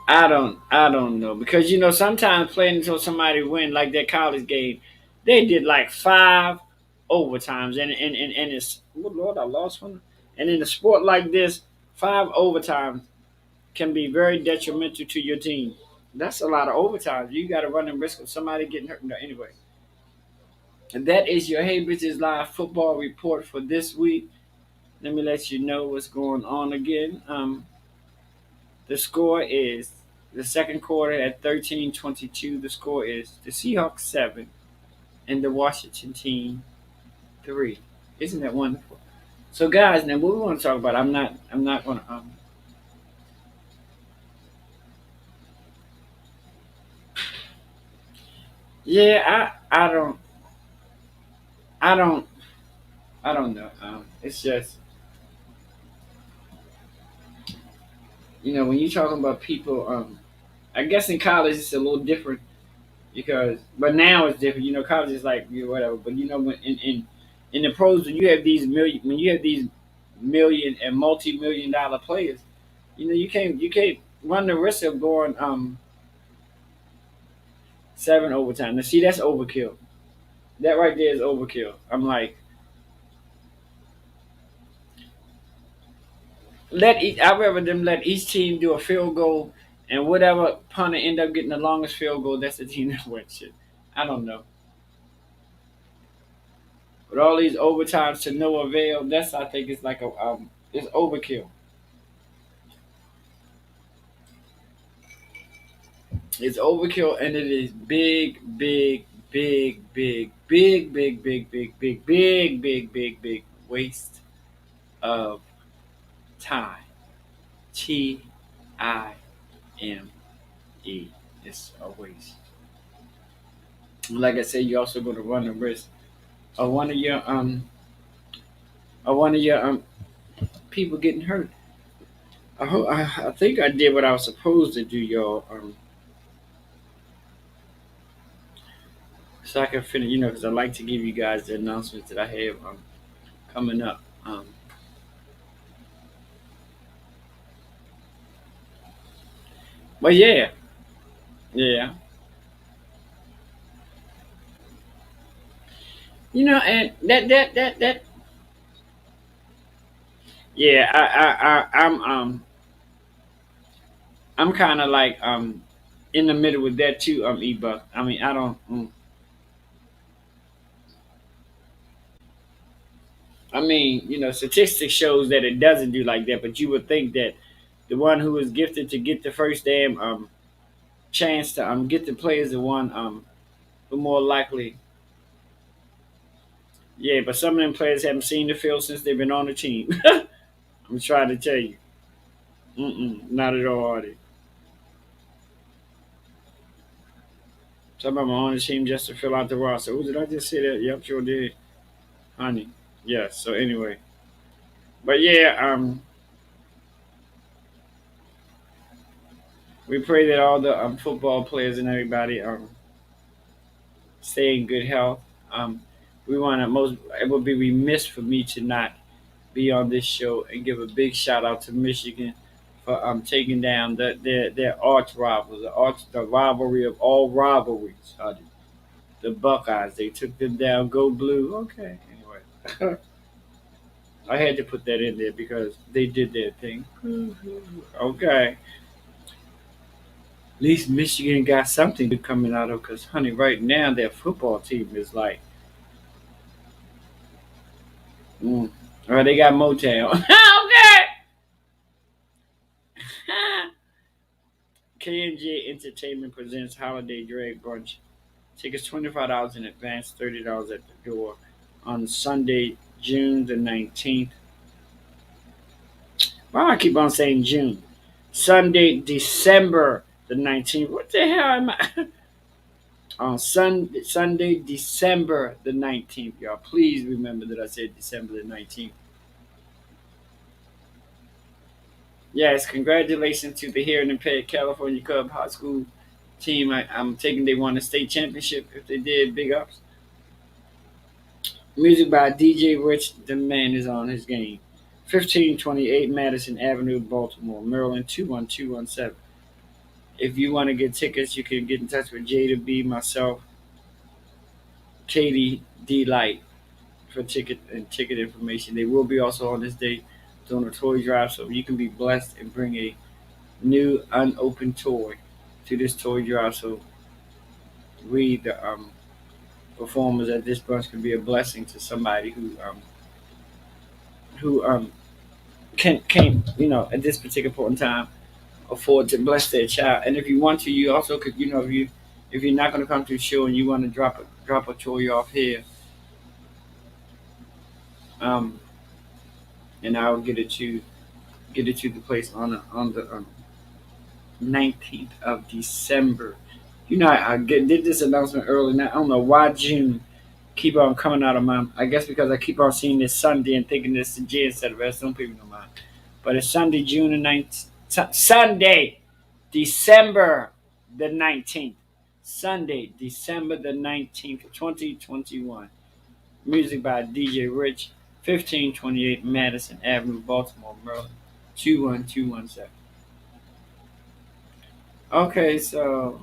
I don't know because sometimes playing until somebody win like that college game, they did like five overtimes and it's oh Lord I lost one. And in a sport like this, five overtimes can be very detrimental to your team. That's a lot of overtime. You got to run the risk of somebody getting hurt. No, anyway, and that is your Hey Bitches Live football report for this week. Let me let you know what's going on again. The score is the second quarter at 13-22. The score is the Seahawks 7 and the Washington team 3. Isn't that wonderful? So guys, now what we want to talk about, I'm not gonna yeah, I don't I don't know. It's just when you're talking about people, I guess in college it's a little different because, but now it's different. College is like whatever. But when in the pros, when you have these million and multi-million dollar players, you can't run the risk of going seven overtime. Now see that's overkill. That right there is overkill. I'm like, I'd rather them let each team do a field goal, and whatever punter end up getting the longest field goal, that's the team that wins. Shit, I don't know. But all these overtimes to no avail, I think it's like it's overkill. It's overkill, and it is big, big, big, big, big, big, big, big, big, big, big, big, big waste of time. TIME. It's a waste. Like I said, you're also going to run the risk of one of your people getting hurt. I think I did what I was supposed to do, y'all. So I can finish, because I like to give you guys the announcements that I have coming up. But yeah, yeah, and that, yeah, I'm kind of like in the middle with that too. Ebook. I mean, I don't. I mean, statistics shows that it doesn't do like that, but you would think that the one who is gifted to get the first damn chance to get the players the one who more likely. Yeah, but some of them players haven't seen the field since they've been on the team. I'm trying to tell you. Not at all, are they? Some of them are on the team just to fill out the roster. Oh, did I just say that? Yep, sure did, honey. Yes. So anyway, but yeah, we pray that all the football players and everybody stay in good health. Um, we want to most. It would be remiss for me to not be on this show and give a big shout out to Michigan for taking down their arch rivals, the rivalry of all rivalries, the Buckeyes. They took them down. Go blue. Okay. Anyway, I had to put that in there because they did their thing. Okay. At least Michigan got something good coming out of because, honey, right now their football team is like, or they got Motown. Okay. K&J Entertainment presents Holiday Drag Brunch. Tickets $25 in advance, $30 at the door on Sunday, June the 19th. Why do I keep on saying June? Sunday, December the 19th. What the hell am I? On Sunday, December the 19th, y'all. Please remember that I said December the 19th. Yes, congratulations to the here and impaired California Cub High School team. I'm taking they won the state championship. If they did, big ups. Music by DJ Rich. The man is on his game. 1528 Madison Avenue, Baltimore, Maryland 21217. If you want to get tickets, you can get in touch with Jada B, myself, Katie D Light for ticket information. They will be also on this day doing a toy drive, so you can be blessed and bring a new unopened toy to this toy drive. So we, the performers at this brunch, can be a blessing to somebody who can at this particular point in time afford to bless their child. And if you want to, you also could if you're not going to come to the show and you want to drop a toy off here, um, and I'll get it to the place on the 19th of December. Did this announcement early. Now I don't know why June keep on coming out of my. I guess because I keep on seeing this Sunday and thinking this is J instead of S. Some people know mine, but it's Sunday, June the 19th. Sunday, December the 19th. Sunday, December the 19th, 2021. Music by DJ Rich, 1528 Madison Avenue, Baltimore, Maryland, 21217. Okay, so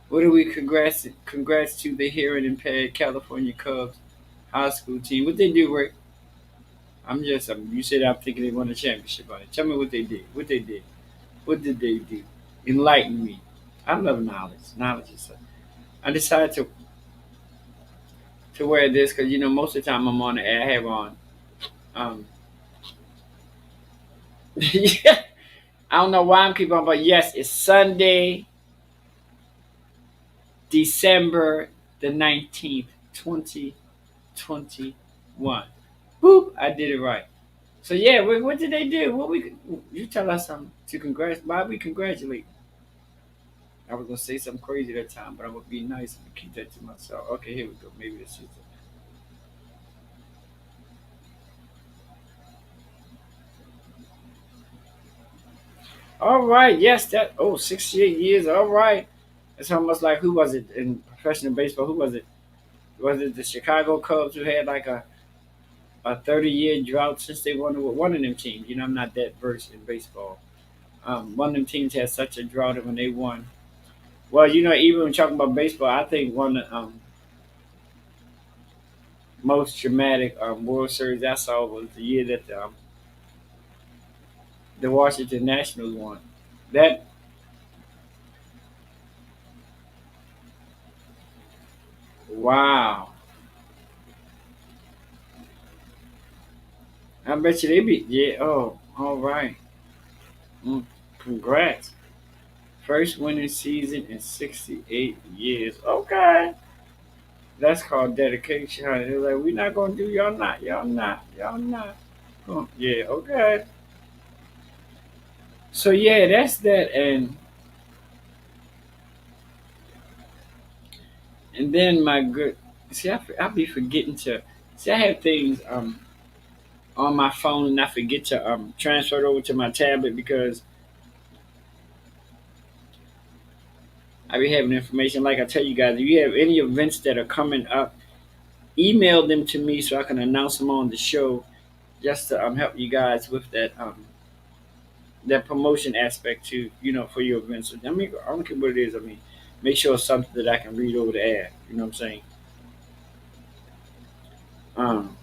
what do we congrats to the hearing impaired California Cubs high school team. What they do, Rick? You said I'm thinking they won a championship on it. Tell me what they did. What they did. What did they do? Enlighten me. I love knowledge. Knowledge is. I decided to wear this because most of the time I'm on the air. I have on. Um, yeah, I don't know why I'm keeping on, but yes, it's Sunday, December the 19th, 2021. Boop, I did it right. So yeah, what did they do? What we you tell us something to congratulate? Why we congratulate? I was gonna say something crazy that time, but I'm gonna be nice and keep that to myself. Okay, here we go. Maybe this is it. All right, yes, that 68 years. All right, it's almost like who was it in professional baseball? Who was it? Was it the Chicago Cubs who had like a 30-year drought since they won with one of them teams? I'm not that versed in baseball. One of them teams had such a drought, and when they won, well, even when talking about baseball, I think one of the most dramatic World Series I saw was the year that the Washington Nationals won. That wow! I bet you they be yeah. Oh, all right. Mm, congrats! First winning season in 68 years. Okay, that's called dedication. Honey. They're like, we're not gonna do y'all not, y'all not, y'all not. Yeah, okay. So yeah, that's that, and then my good. See, I be forgetting to. See, I have things on my phone and I forget to transfer it over to my tablet because I be having information. Like I tell you guys, if you have any events that are coming up, email them to me so I can announce them on the show, just to help you guys with that promotion aspect too. For your events. So, I don't care what it is. Make sure it's something that I can read over the air. You know what I'm saying? Um,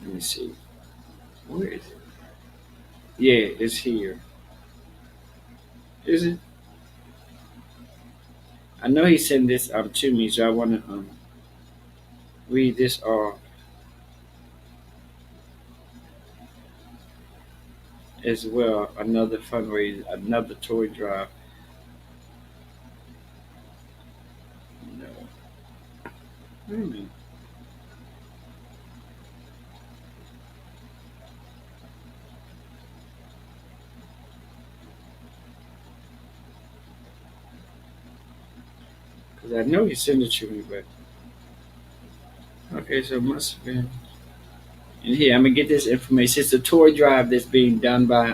Let me see. Where is it? Yeah, it's here. Is it? I know he sent this to me, so I want to read this as well. Another fundraiser, another toy drive. No, wait a minute, because I know he sent it to me, but okay, so it must have been. And here, I'm gonna get this information. It's a toy drive that's being done by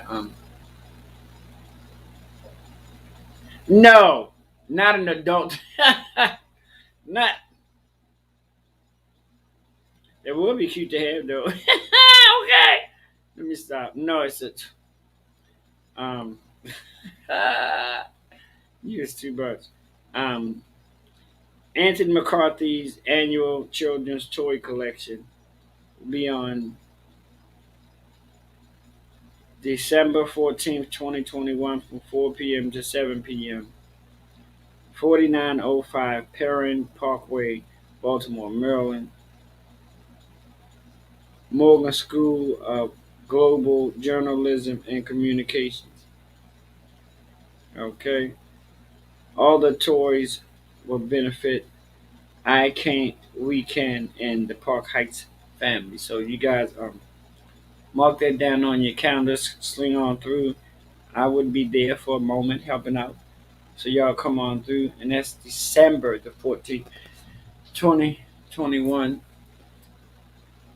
No, not an adult. Not It would be cute to have though. Okay, let me stop. No, it's a um. You is too much. Um, Anthony McCarthy's annual children's toy collection will be on December 14th, 2021 from 4 p.m. to 7 p.m. 4905 Perrin Parkway, Baltimore, Maryland. Morgan School of Global Journalism and Communications. Okay. All the toys will benefit I Can't, We Can, and the Park Heights family. So you guys mark that down on your calendars, sling on through. I would be there for a moment helping out. So y'all come on through. And that's December the 14th, 2021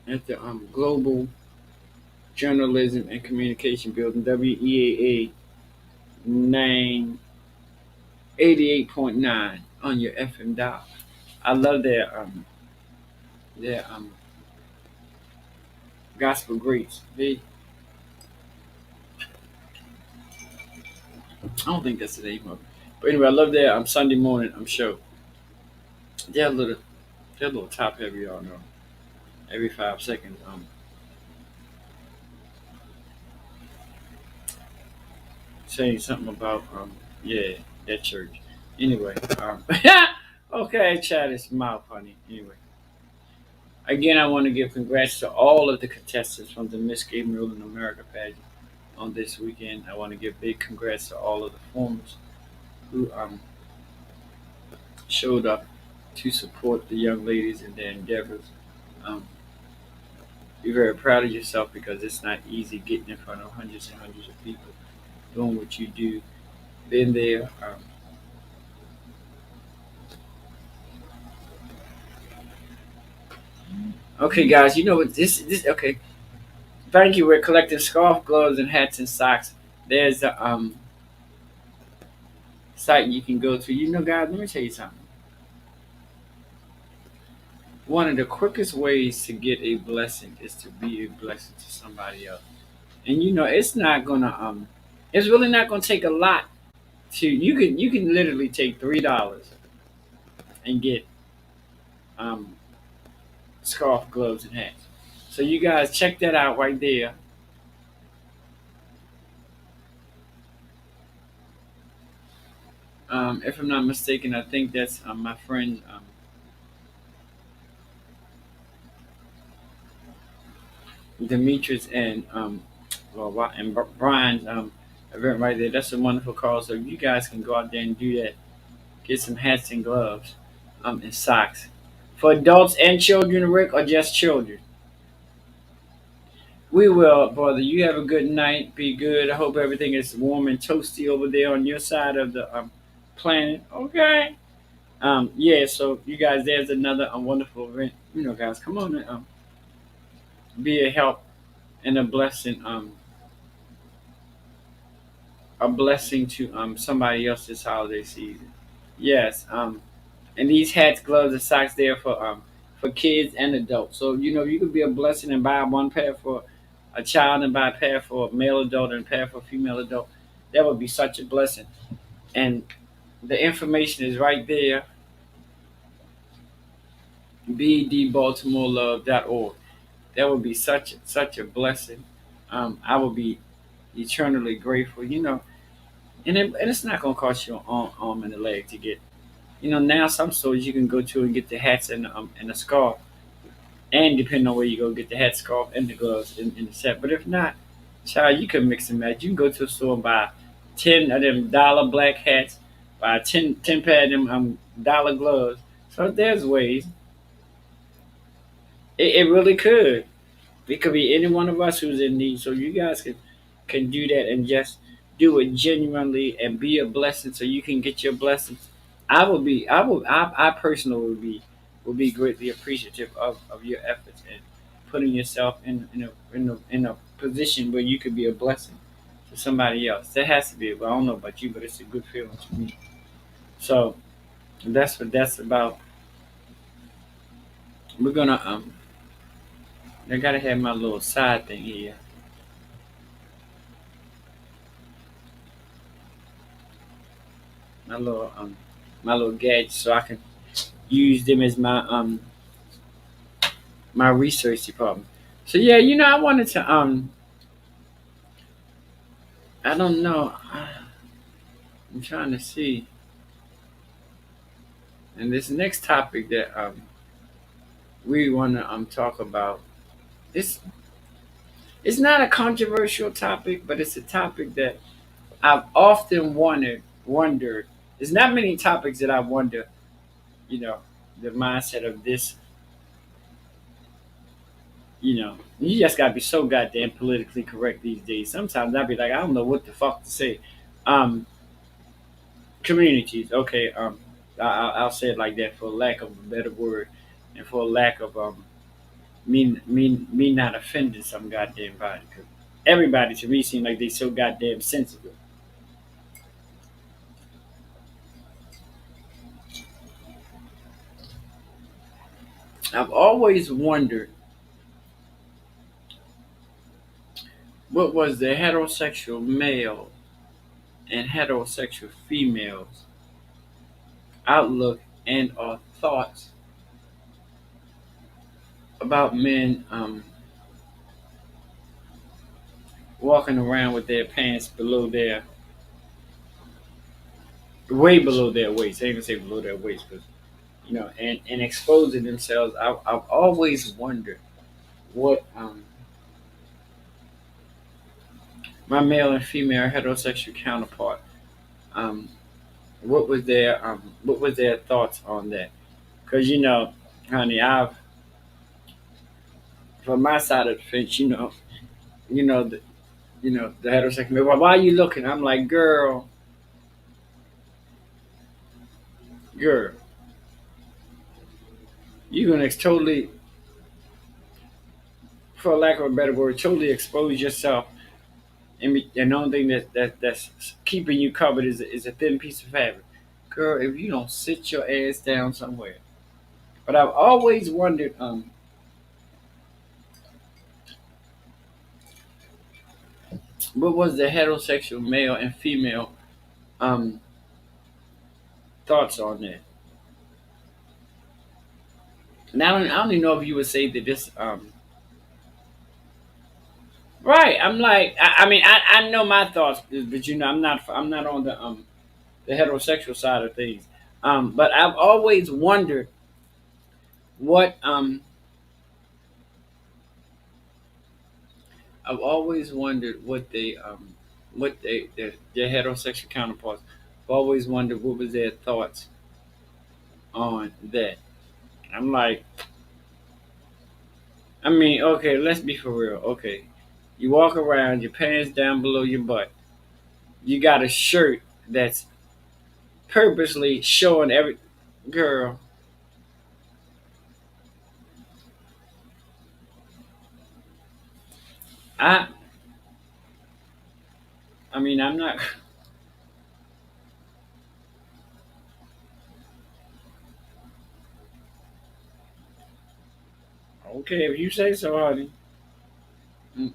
at the Global Journalism and Communication Building, WEAA 988.9 on your FM dial. I love their gospel greats. I don't think that's the name of it. But anyway, I love their Sunday morning show. They're a little they're a little top heavy, y'all know. Every 5 seconds, saying something about yeah, that church. Anyway, okay, chat is mouth, honey. Anyway. Again, I want to give congrats to all of the contestants from the Miss Gay Middle in America pageant on this weekend. I want to give big congrats to all of the performers. who showed up to support the young ladies in their endeavors. Um, be very proud of yourself because it's not easy getting in front of hundreds and hundreds of people doing what you do. Been there. Okay, guys, you know what this okay. Thank you. We're collecting scarf, gloves, and hats and socks. There's a site you can go to. You know, guys, let me tell you something. One of the quickest ways to get a blessing is to be a blessing to somebody else. And you know, it's really not gonna take a lot to you can literally take $3 and get um scarf, gloves, and hats. So you guys check that out right there. If I'm not mistaken, I think that's my friend Demetrius and Brian's event right there. That's a wonderful cause. So you guys can go out there and do that. Get some hats and gloves, and socks for adults and children, Rick, or just children. We will, brother. You have a good night. Be good. I hope everything is warm and toasty over there on your side of the planet. Okay. Yeah. So you guys, there's another wonderful event. You know, guys, come on and be a help and a blessing to somebody else this holiday season. Yes. And these hats, gloves, and socks there for kids and adults. So you know you could be a blessing and buy one pair for a child and buy a pair for a male adult and a pair for a female adult. That would be such a blessing. And the information is right there. bdbaltimorelove.org. That would be such a blessing. I would be eternally grateful. You know, and it's not gonna cost you an arm and a leg to get. You know, now some stores you can go to and get the hats and the scarf, and depending on where you go, get the hat, scarf, and the gloves in the set. But if not, child, you can mix and match. You can go to a store and buy 10 of them dollar black hats, buy 10 pair of them dollar gloves. So there's ways. It really could. It could be any one of us who's in need. So you guys can do that and just do it genuinely and be a blessing so you can get your blessings. I personally would be greatly appreciative of your efforts and putting yourself in a position where you could be a blessing to somebody else. That has to be. Well, I don't know about you, but it's a good feeling to me. So that's what that's about. We're gonna I gotta have my little side thing here. My little my little gadget so I can use them as my research department. So yeah, you know, I wanted to I don't know. I'm trying to see. And this next topic that we want to talk about, it's it's not a controversial topic, but it's a topic that I've often wondered. There's not many topics that I wonder, you know, the mindset of this. You know, you just gotta be so goddamn politically correct these days. Sometimes I'd be like, I don't know what the fuck to say. Um, Communities, okay. I'll say it like that for lack of a better word, and for lack of me not offending some goddamn body. 'Cause everybody to me seem like they so goddamn sensitive. I've always wondered what was the heterosexual male and heterosexual females outlook and or thoughts about men walking around with their pants below their way below their waist. I ain't gonna say below their waist, because you know, and exposing themselves. I've always wondered what my male and female heterosexual counterpart um, what was their thoughts on that? Because honey, I've from my side of the fence, you know the the heterosexual man. Why are you looking? I'm like, girl, you're gonna totally, for lack of a better word, totally expose yourself. And the only thing that's keeping you covered is a thin piece of fabric. Girl, if you don't sit your ass down somewhere. But I've always wondered, what was the heterosexual male and female um thoughts on that? Now I don't even know if you would say that this right. I'm like, I mean, I know my thoughts, but I'm not on the heterosexual side of things. But I've always wondered what I've always wondered what their heterosexual counterparts. I've always wondered what was their thoughts on that. I'm like, I mean, okay, let's be for real. Okay, you walk around, your pants down below your butt. You got a shirt that's purposely showing every girl. I I mean, I'm not okay if you say so, honey. Mm.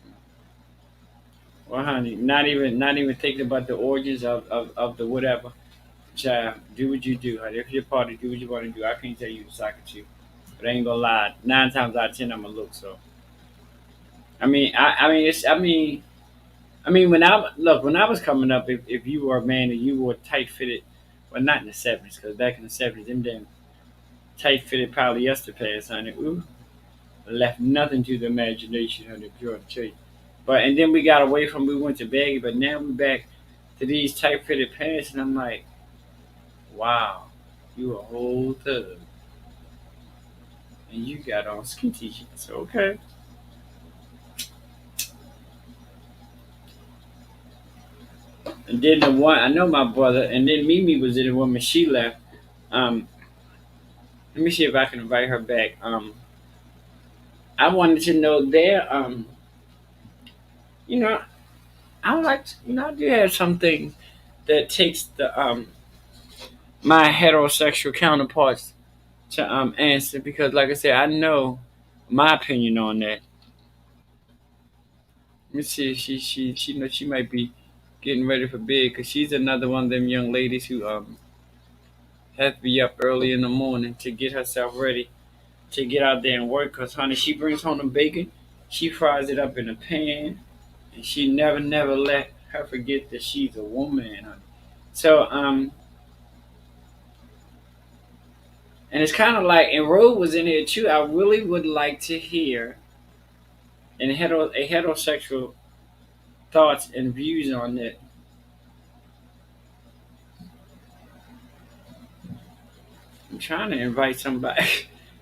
Well, honey, not even thinking about the origins of the whatever. Child, do what you do, honey. If you're party, do what you want to do. I can't tell you to sock at you, but I ain't gonna lie. 9 times out of 10, I'm gonna look. So, I mean, when I was coming up, if you were a man and you wore tight fitted, well, not in the '70s, because back in the '70s, them damn tight fitted polyester pants, honey, ooh, left nothing to the imagination, honey. Pure tell you. But and then we got away from we went to baggy, but now we back to these tight fitted pants, and I'm like, wow, you a whole thug, and you got on skin t-shirts. Okay. And then the one I know my brother, and then Mimi was in the one when she left. Um, Let me see if I can invite her back. I wanted to know their you know, I like I do have some things that takes the my heterosexual counterparts to answer because, like I said, I know my opinion on that. Let me see. She knows she might be getting ready for bed because she's another one of them young ladies who has to be up early in the morning to get herself ready to get out there and work. Cause honey, she brings home the bacon, she fries it up in a pan, and she never let her forget that she's a woman, honey. So and it's kind of like, and Rose was in here too. I really would like to hear a heterosexual thoughts and views on it. I'm trying to invite somebody.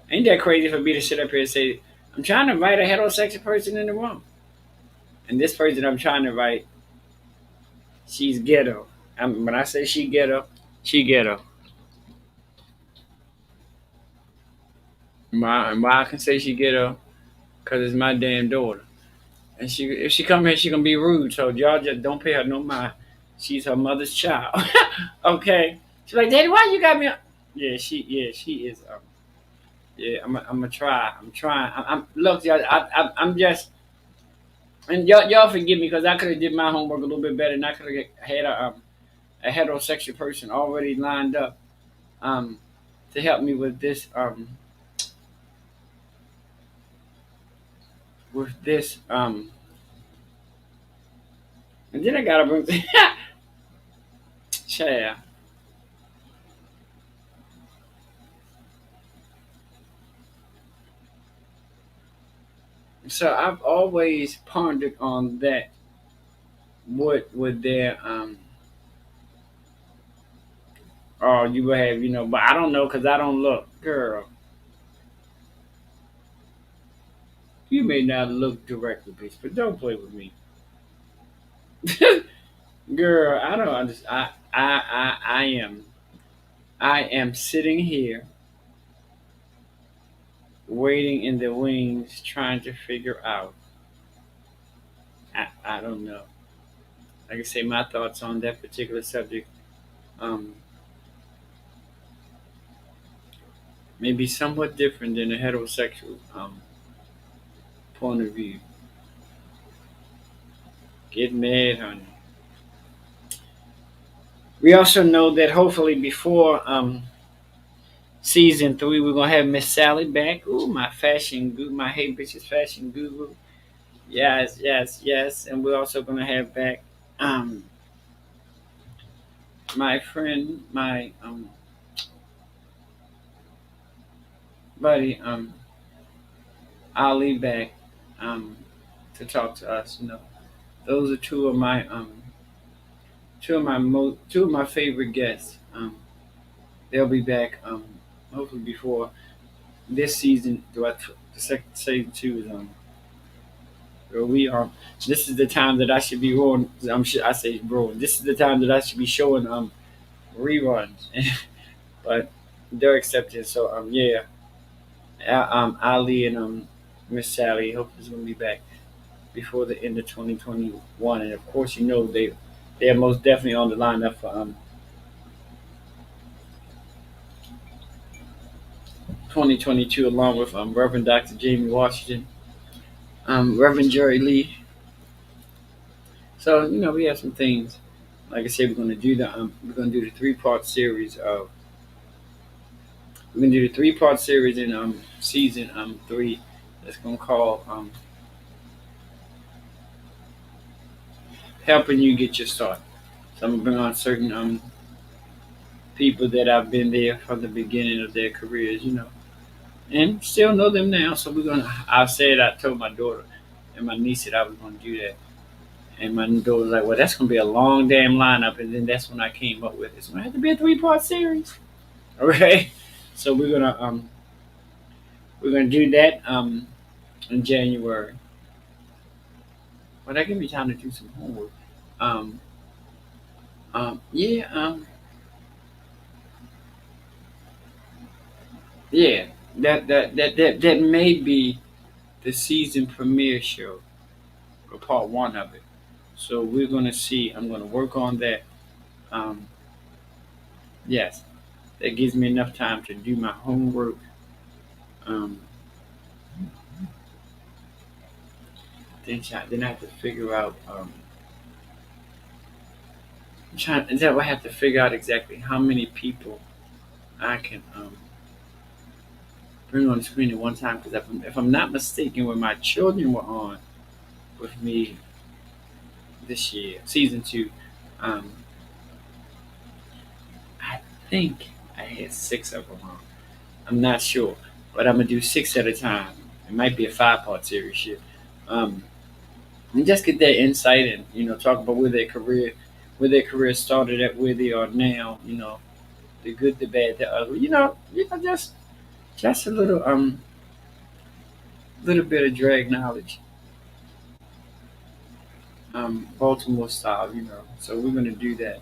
Ain't that crazy for me to sit up here and say, I'm trying to invite a heterosexual person in the room? And this person I'm trying to invite, she's ghetto. When I say she ghetto, she ghetto. Why I can say she ghetto? Because it's my damn daughter. And if she come here, she going to be rude. So y'all just don't pay her no mind. She's her mother's child. Okay? She's like, Daddy, why you got me? Yeah, she is. Yeah, I'm gonna try. I'm trying. Look, y'all. I'm just, and y'all forgive me because I could have did my homework a little bit better, and I could have had a heterosexual person already lined up um to help me with this. And then I gotta bring child. So I've always pondered on that. What would their Oh, you will have, but I don't know because I don't look. Girl, you may not look directly, bitch, but don't play with me. Girl, I don't understand. I am sitting here waiting in the wings trying to figure out. I don't know. Like I say, my thoughts on that particular subject um, may be somewhat different than a heterosexual point of view. Get mad, honey. We also know that hopefully before season 3, we're gonna have Miss Sally back. Ooh, my fashion guru, my Hey Bitches fashion guru. Yes, yes, yes. And we're also gonna have back um, my friend, my buddy, Ali back um, to talk to us. Those are two of my favorite guests. They'll be back hopefully before this season. The second season 2 is where we are. This is the time that I should be rolling. I say rolling. This is the time that I should be showing reruns, but they're accepted. So yeah, Ali and Miss Sally hope is gonna be back before the end of 2021, and of course they are most definitely on the lineup for 2022, along with Reverend Dr. Jamie Washington, Reverend Jerry Lee. So we have some things. Like I said, we're gonna do the 3-part series of we're gonna do the 3-part series in season 3. That's gonna call helping you get your start. So I'm gonna bring on certain people that have been there from the beginning of their careers, and still know them now. So we're gonna. I told my daughter and my niece that I was gonna do that, and my daughter was like, "Well, that's gonna be a long damn lineup." And then that's when I came up with it's gonna have to be a 3-part series. Okay, so we're gonna do that in January. But that give me time to do some homework. Um, yeah, yeah. That may be the season premiere show or part 1 of it. So we're gonna see. I'm gonna work on that. Um, yes, that gives me enough time to do my homework. Um, then I have to figure out. Then I have to figure out exactly how many people I can bring on the screen at one time. Because if I'm not mistaken, when my children were on with me this year, season 2, um, I think I had 6 of them on. I'm not sure, but I'm gonna do 6 at a time. It might be a 5-part series shit. Um, and just get their insight and talk about where their career started at, where they are now. The good, the bad, the ugly. Just a little bit of drag knowledge, Baltimore style. So we're gonna do that.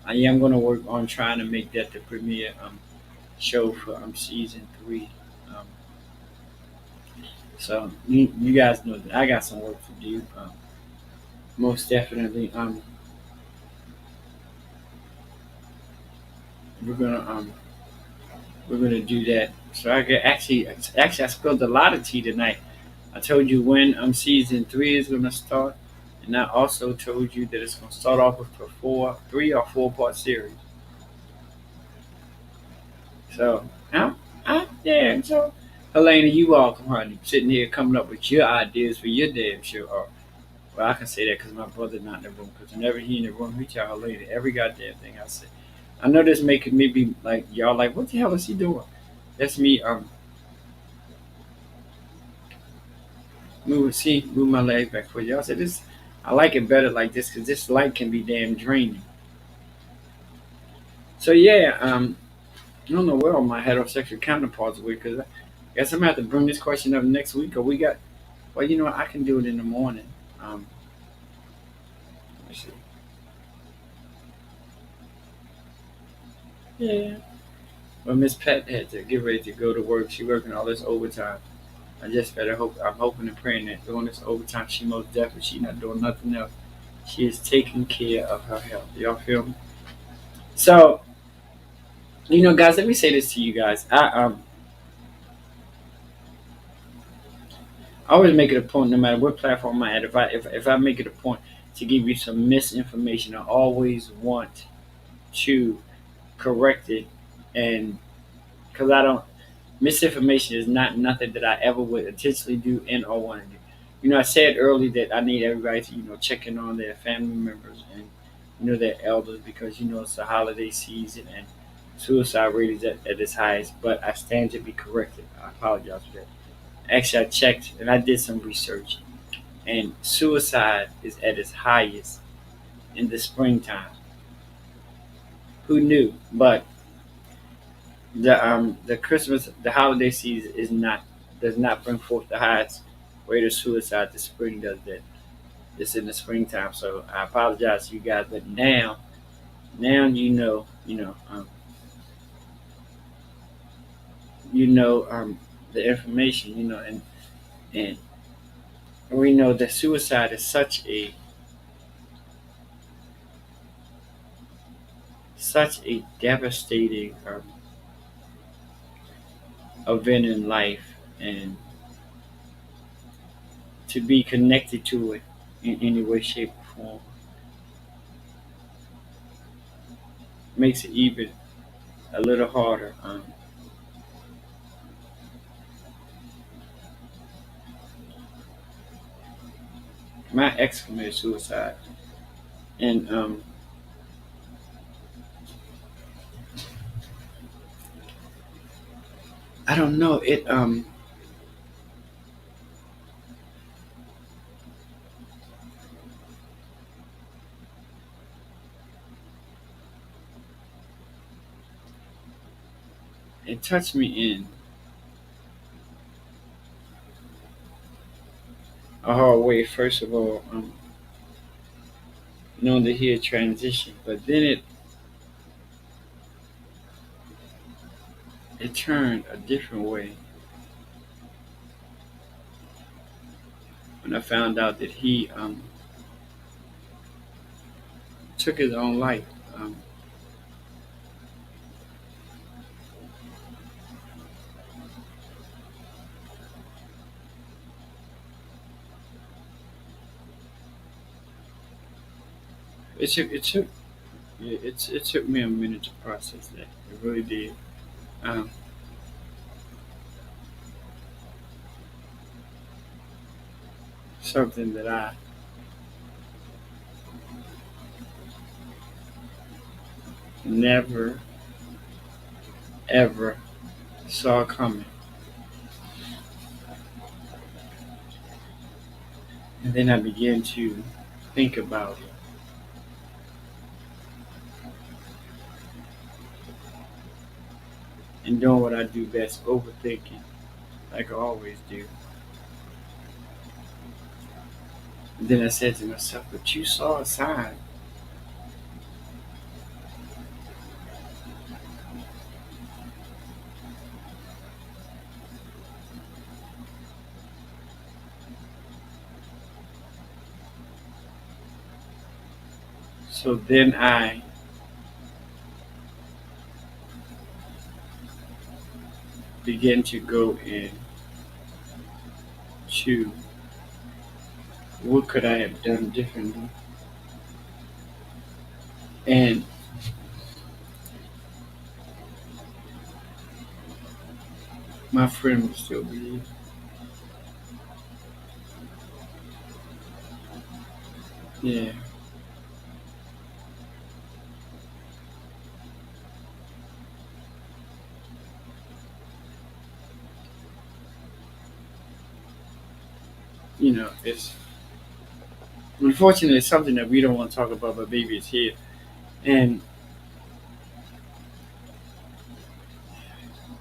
I am gonna work on trying to make that the premiere show for season 3. Um, so you guys know that I got some work to do. Most definitely. We're gonna um, we're gonna do that. So I spilled a lot of tea tonight. I told you when season 3 is gonna start, and I also told you that it's gonna start off with a 3 or 4 part series. So yeah. So Helena, you welcome, honey, sitting here coming up with your ideas for your damn show. Or, well, I can say that because my brother's not in the room. Because whenever he in the room, he tell Helena every goddamn thing I say. I know this making me be like y'all like, what the hell is he doing? That's me move my leg back for y'all. Said this, I like it better like this because this light can be damn draining. So yeah, I don't know where all my heterosexual counterparts were because I guess I'm gonna have to bring this question up next week. Or we got, well, you know what, I can do it in the morning. Um, let me see. Yeah. Well, Miss Pat had to get ready to go to work. She working all this overtime. I just better hope. I'm hoping and praying that during this overtime, she most definitely she not doing nothing else. She is taking care of her health. Y'all feel me? So, guys, let me say this to you guys. I always make it a point, no matter what platform I'm at. If I make it a point to give you some misinformation, I always want to correct it, and because I don't misinformation is not nothing that I ever would intentionally do and or want to do. I said earlier that I need everybody to check in on their family members and their elders because it's the holiday season and suicide rate is at its highest. But I stand to be corrected. I apologize for that. Actually, I checked and I did some research, and suicide is at its highest in the springtime. Who knew? But the holiday season does not bring forth the highest rate of suicide. The spring does that. It's in the springtime, so I apologize to you guys. But now the information, and we know that suicide is such a devastating event in life, and to be connected to it in any way, shape, or form makes it even a little harder. My ex committed suicide, and I don't know it touched me in a hard way. First of all, knowing that he had transitioned, but then it turned a different way when I found out that he took his own life. Um, it took yeah, it took me a minute to process that. It really did. Um, Something that I never ever saw coming. And then I began to think about it and doing what I do best, overthinking, like I always do. And then I said to myself, but you saw a sign. So then I began to go into what could I have done differently. And my friend would still be, yeah, it's unfortunately it's something that we don't want to talk about, but baby, it's here. And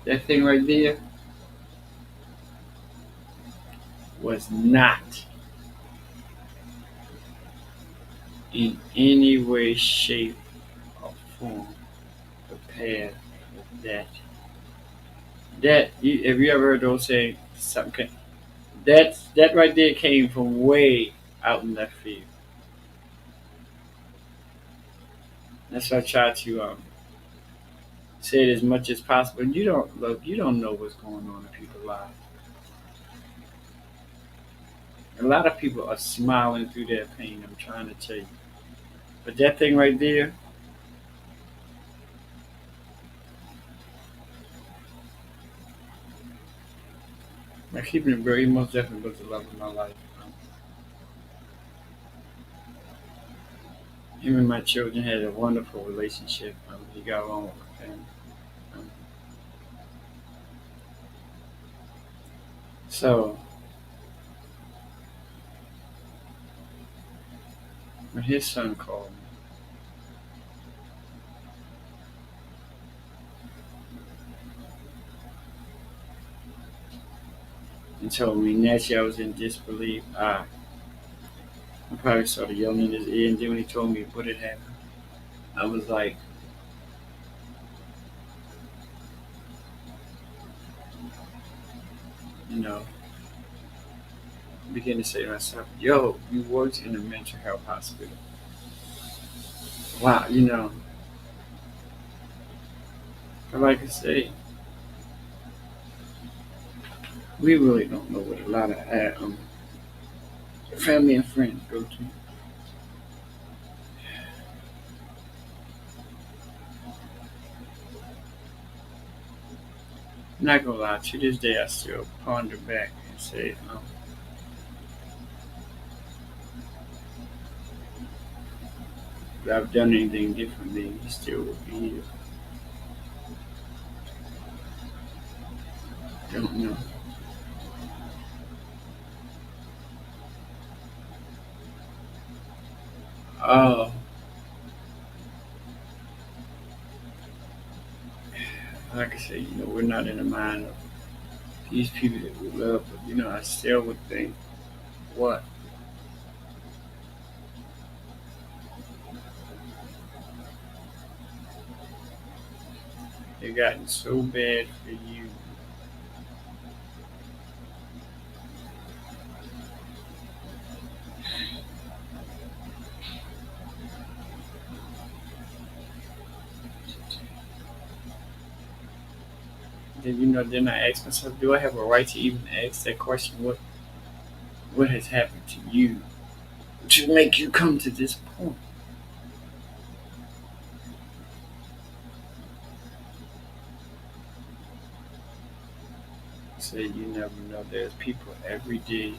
That thing right there was not in any way, shape, or form prepared for that. Have you ever heard those say something? That right there came from way out in left field. That's why I try to say it as much as possible. You don't look. You don't know what's going on in people's lives. A lot of people are smiling through their pain. I'm trying to tell you. But that thing right there, I keep it very most definitely was the love of my life. Him and my children had a wonderful relationship. He got along with my family. Um, so when his son called me and told me naturally I was in disbelief, I probably started yelling in his ear. And then when he told me what had happened, I was like, you know, began to say to myself, "Yo, you worked in a mental health hospital. Wow, you know." But like I say, we really don't know what a lot of family and friends go through. I'm not gonna lie, to this day I still ponder back and say, if I've done anything differently, he still would be here. Don't know. Oh, like I say, we're not in the mind of these people that we love, but I still would think, what? It gotten so bad for you. Then then I ask myself, do I have a right to even ask that question? What has happened to you to make you come to this point? Say you never know. There's people every day,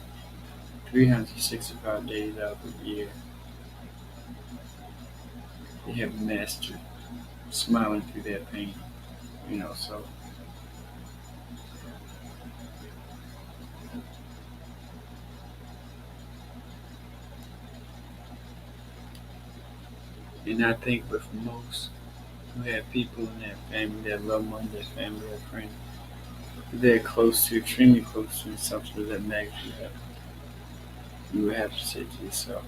365 days out of the year, they have mastered smiling through their pain. So and I think with most who have people in their family, their loved ones, their family, their friends, they're close to, extremely close to something of that magnitude, you would have to say to yourself,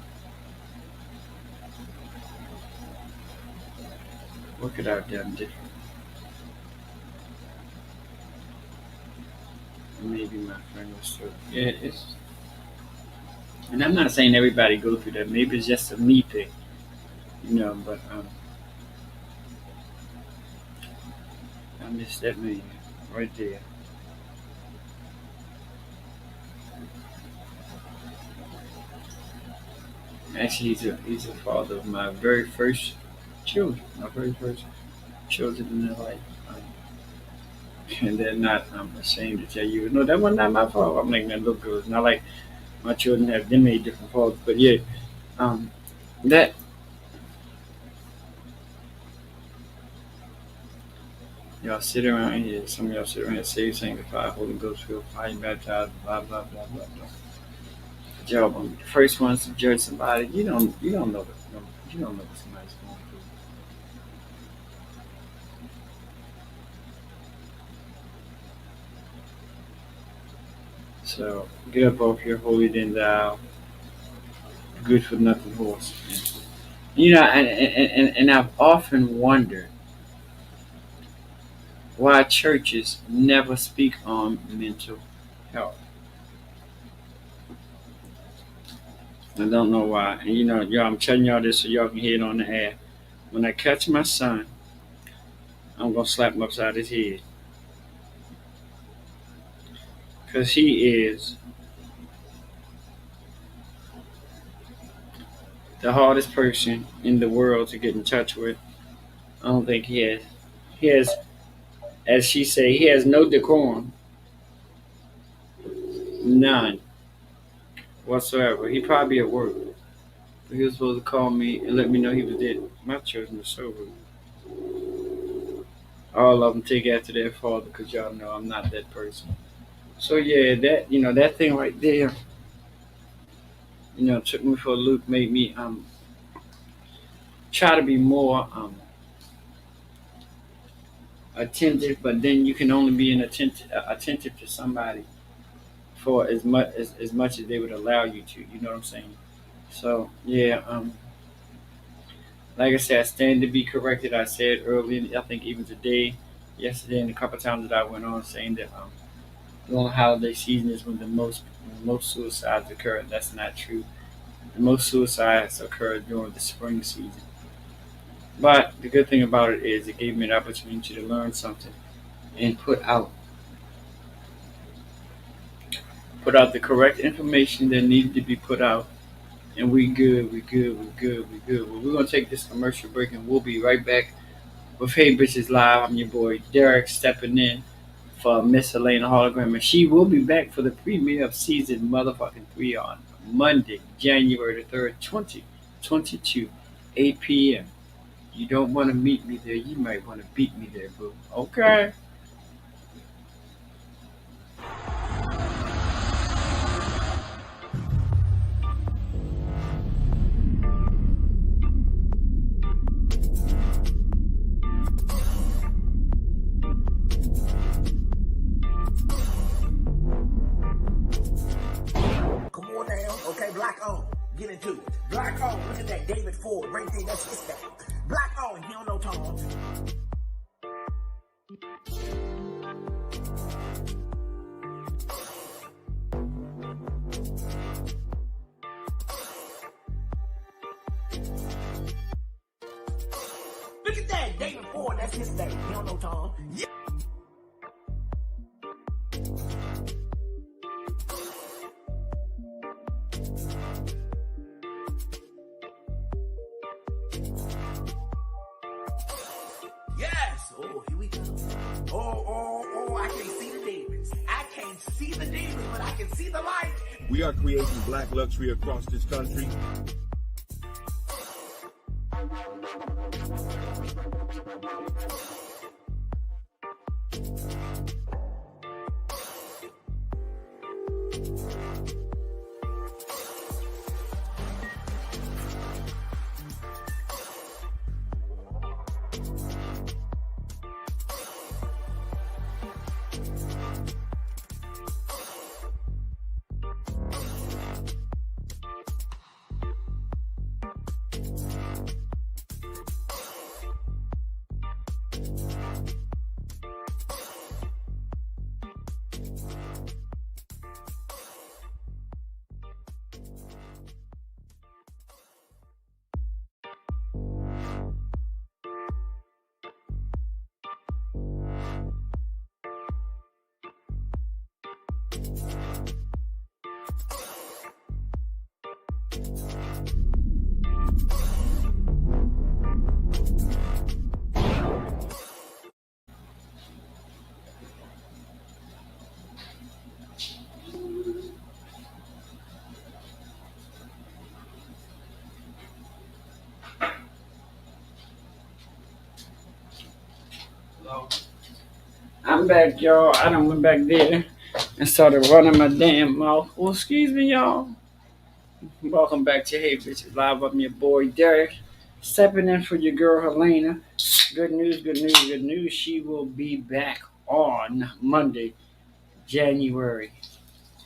what could I have done different? And maybe my friend was still, yeah, and I'm not saying everybody go through that. Maybe it's just a me thing, but I miss that man right there. Actually, he's a father of my very first children, my very first children in their life. And they're not, I'm ashamed to tell you, no, that was not my fault. I'm making that look good. It's not like my children have them many different faults, but yeah, um, that y'all sit around here, some of y'all sit around here, say sanctified, Holy Ghost filled, fire baptized, blah blah blah blah blah. Job, the first ones to judge somebody, you don't know you don't know what somebody's going through. So get up off your holy then thou good for nothing horse. You know, and I've often wondered why churches never speak on mental health. I don't know why. And you know, y'all, I'm telling y'all this so y'all can hear it on the air. When I catch my son, I'm gonna slap him upside his head because he is the hardest person in the world to get in touch with. I don't think he has. He has, as she say, he has no decorum, none whatsoever. He probably at work. But he was supposed to call me and let me know he was dead. My children are so rude. All of them take after their father because y'all know I'm not that person. So yeah, that that thing right there, took me for a loop, made me try to be more attentive, but then you can only be attentive to somebody for as much as they would allow you to. You know what I'm saying? So yeah, like I said, I stand to be corrected. I said earlier, I think even today, yesterday, and a couple of times that I went on saying that during the holiday season is when most suicides occur. That's not true. The most suicides occur during the spring season. But the good thing about it is it gave me an opportunity to learn something and put out the correct information that needed to be put out. And we good, we good, we good, we good. Well, we're gonna take this commercial break and we'll be right back with Hey Bitches Live. I'm your boy Derrick stepping in for Miss Elena Hologram, and she will be back for the premiere of season motherfucking 3 on Monday, January the 3rd, 2022, 8 p.m. You don't want to meet me there. You might want to beat me there, boo. Okay. Come on now. Okay, black on. Get into it. Black on. Look at that. David Ford. Right there. That's his name. Black on. He don't know Tom. Look at that. David Ford. That's his name. He don't know Tom. Yeah. Yes. Oh, here we go. Oh, I can see the demons. I can't see the demons, but I can see the light. We are creating black luxury across this country. I'm back, y'all. I done went back there and started running my damn mouth. Well, excuse me, y'all. Welcome back to Hey Bitches Live. I'm your boy Derek, stepping in for your girl Helena. Good news, good news, good news. She will be back on Monday, January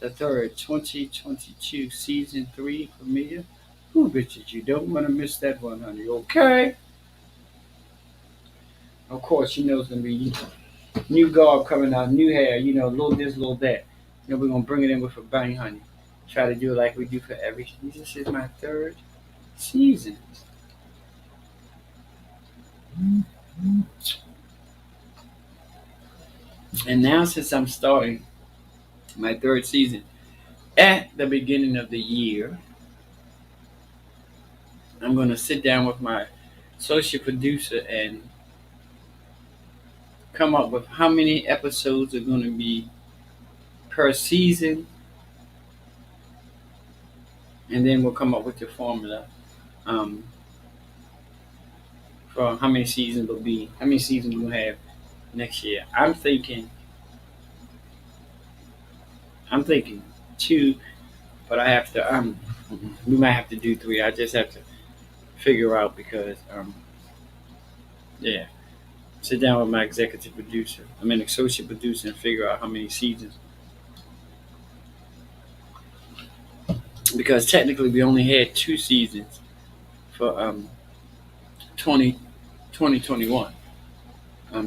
the third 2022 season 3 premiere. Ooh, bitches, you don't want to miss that one, honey. Okay. Of course, you know it's gonna be new garb coming out, new hair. Little this, little that. We're gonna bring it in with a bang, honey. Try to do it like we do for every. This is my third season. And now, since I'm starting my third season at the beginning of the year, I'm going to sit down with my associate producer and come up with how many episodes are going to be per season. And then we'll come up with the formula um, for how many seasons will be, how many seasons we'll have next year. I'm thinking two, but I have to. We might have to do three. I just have to figure out because, yeah, sit down with my executive producer. I'm an associate producer and figure out how many seasons. Because technically, we only had 2 seasons for 2021.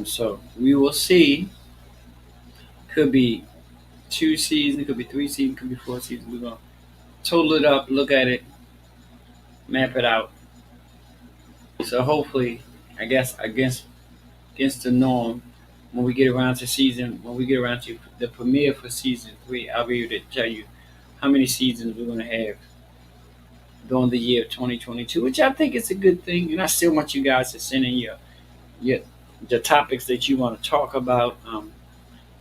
So we will see. Could be 2 seasons, could be 3 seasons, could be 4 seasons. We're gonna total it up, look at it, map it out. So hopefully, I guess against the norm, when we get around to the premiere for season 3, I'll be able to tell you how many seasons we're gonna have during the year of 2022, which I think is a good thing. And I still want you guys to send in your the topics that you want to talk about.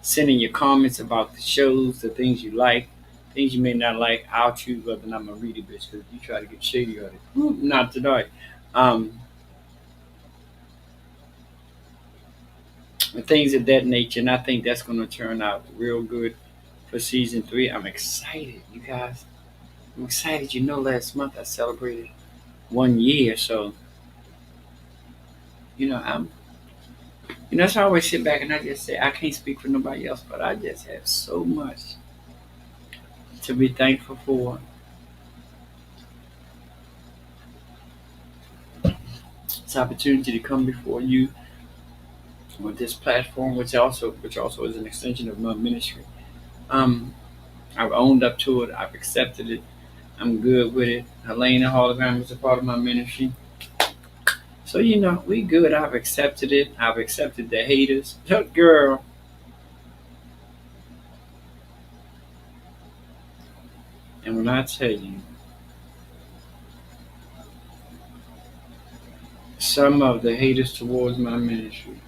Send in your comments about the shows, the things you like, things you may not like. I'll choose whether or not I'm gonna read it, bitch. Because you try to get shady on it, not tonight. Um, and things of that nature, and I think that's gonna turn out real good for season 3. I'm excited, you guys. I'm excited. Last month I celebrated 1 year, so I'm. So I always sit back and I just say I can't speak for nobody else, but I just have so much to be thankful for. This opportunity to come before you with this platform, which also is an extension of my ministry. Um, I've owned up to it. I've accepted it. I'm good with it. Helena Hologram is a part of my ministry. So we good. I've accepted it. I've accepted the haters. Girl. And when I tell you, some of the haters towards my ministry,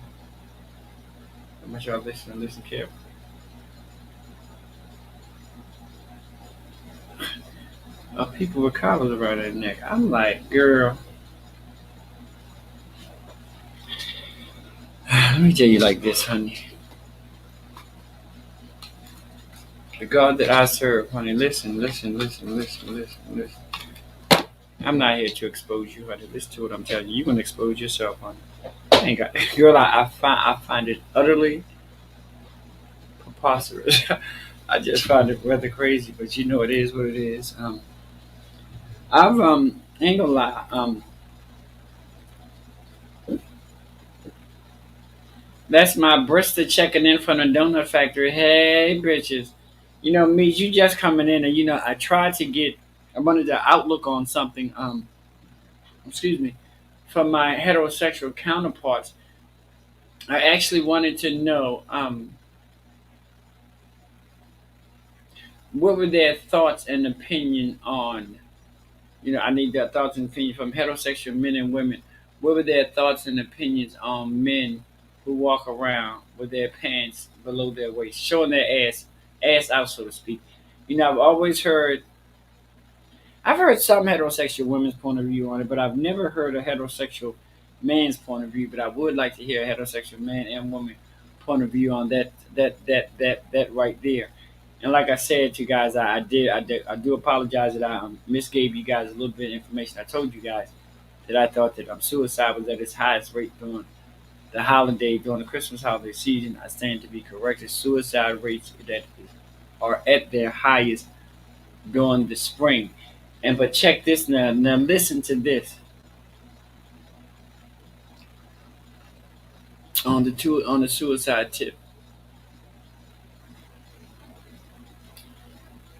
I want y'all listen carefully. People with collars around their neck. I'm like, girl. Let me tell you like this, honey. The God that I serve, honey, listen. I'm not here to expose you, honey. Listen to what I'm telling you. You're gonna expose yourself, honey. I ain't got, girl. I find it utterly preposterous. I just find it rather crazy, but it is what it is. I've ain't gonna lie. That's my Bristol checking in from the donut factory. Hey, bitches. Me, you just coming in, and I wanted to outlook on something. Excuse me, from my heterosexual counterparts. I actually wanted to know what were their thoughts and opinion on. I need their thoughts and opinion from heterosexual men and women. What were their thoughts and opinions on men who walk around with their pants below their waist, showing their ass out, so to speak? I've heard some heterosexual women's point of view on it, but I've never heard a heterosexual man's point of view. But I would like to hear a heterosexual man and woman point of view on that right there. And like I said to you guys, I do apologize that I misgave you guys a little bit of information. I told you guys that I thought that suicide was at its highest rate during during the Christmas holiday season. I stand to be corrected. Suicide rates that is are at their highest during the spring. And but check this now. Now listen to this. On the suicide tip.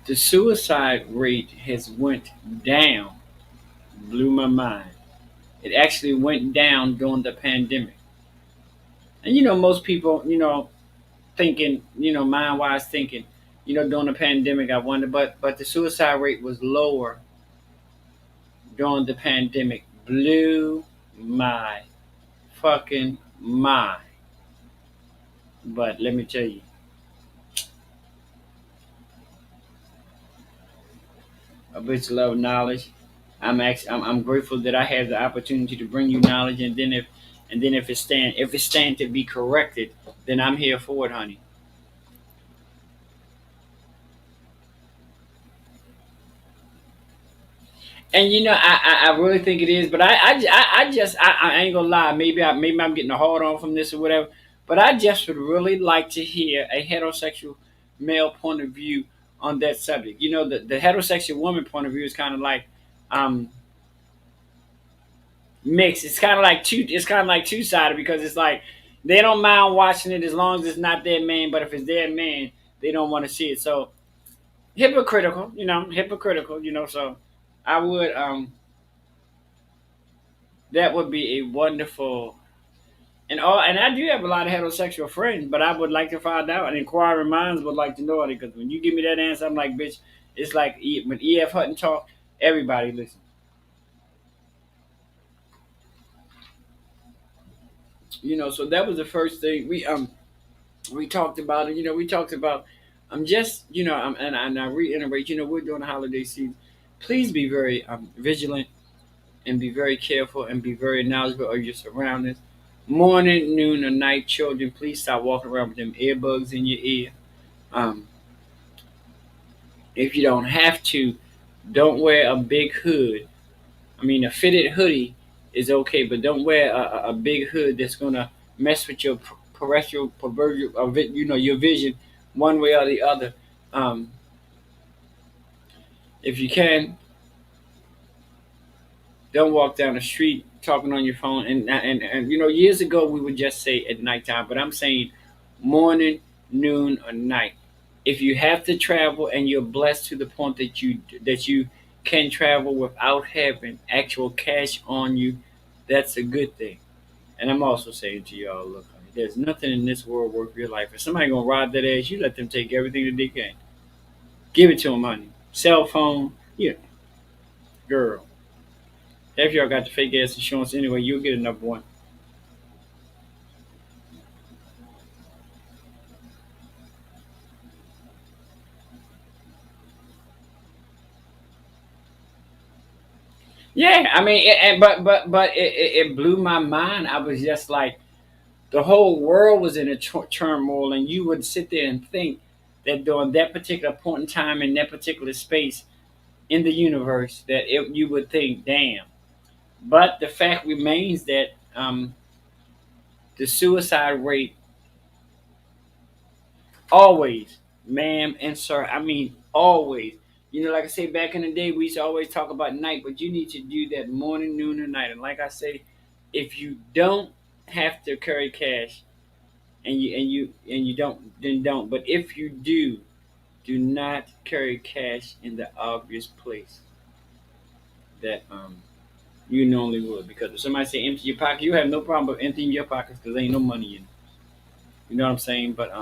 The suicide rate has went down. Blew my mind. It actually went down during the pandemic. And most people, thinking, mind wise thinking, during the pandemic, I wonder, but the suicide rate was lower during the pandemic. Blew my fucking mind. But let me tell you, a bitch love knowledge. I'm grateful that I have the opportunity to bring you knowledge, and then if it stand to be corrected, then I'm here for it, honey. And I really think it is, but I ain't gonna lie. Maybe I'm getting a hard on from this or whatever. But I just would really like to hear a heterosexual male point of view on that subject. The heterosexual woman point of view is kind of like um, mixed. It's kind of like two. It's kind of like two sided because it's like they don't mind watching it as long as it's not their man, but if it's their man, they don't want to see it. So hypocritical, hypocritical. So I would that would be a wonderful and I do have a lot of heterosexual friends, but I would like to find out. And inquiring minds would like to know it because when you give me that answer, I'm like, bitch, it's like when E.F. Hutton talk, everybody listen. So that was the first thing we talked about it. We talked about I'm just and I reiterate. We're doing the holiday season. Please be very vigilant and be very careful and be very knowledgeable of your surroundings. Morning, noon, or night, children, please stop walking around with them earbuds in your ear. Um, if you don't have to, don't wear a big hood. I mean, a fitted hoodie is okay, but don't wear a big hood that's gonna mess with your peripheral, perversion, your vision, one way or the other. Um, if you can, don't walk down the street talking on your phone. And years ago we would just say at nighttime, but I'm saying morning, noon, or night. If you have to travel and you're blessed to the point that you can travel without having actual cash on you, that's a good thing. And I'm also saying to y'all, look, honey, there's nothing in this world worth your life. If somebody gonna rob that ass, you let them take everything that they can. Give it to them, honey. Cell phone, girl. If y'all got the fake ass insurance anyway, you'll get another one. Yeah, I mean, but it blew my mind. I was just like, the whole world was in a turmoil, and you would sit there and think that during that particular point in time in that particular space in the universe, that you would think, damn. But the fact remains that the suicide rate always, ma'am and sir, I mean always. Like I say, back in the day, we used to always talk about night, but you need to do that morning, noon, and night. And like I say, if you don't have to carry cash, and you don't, then don't. But if you do not carry cash in the obvious place that you normally would. Because if somebody say empty your pocket, you have no problem with emptying your pockets because there ain't no money in it. You know what I'm saying? But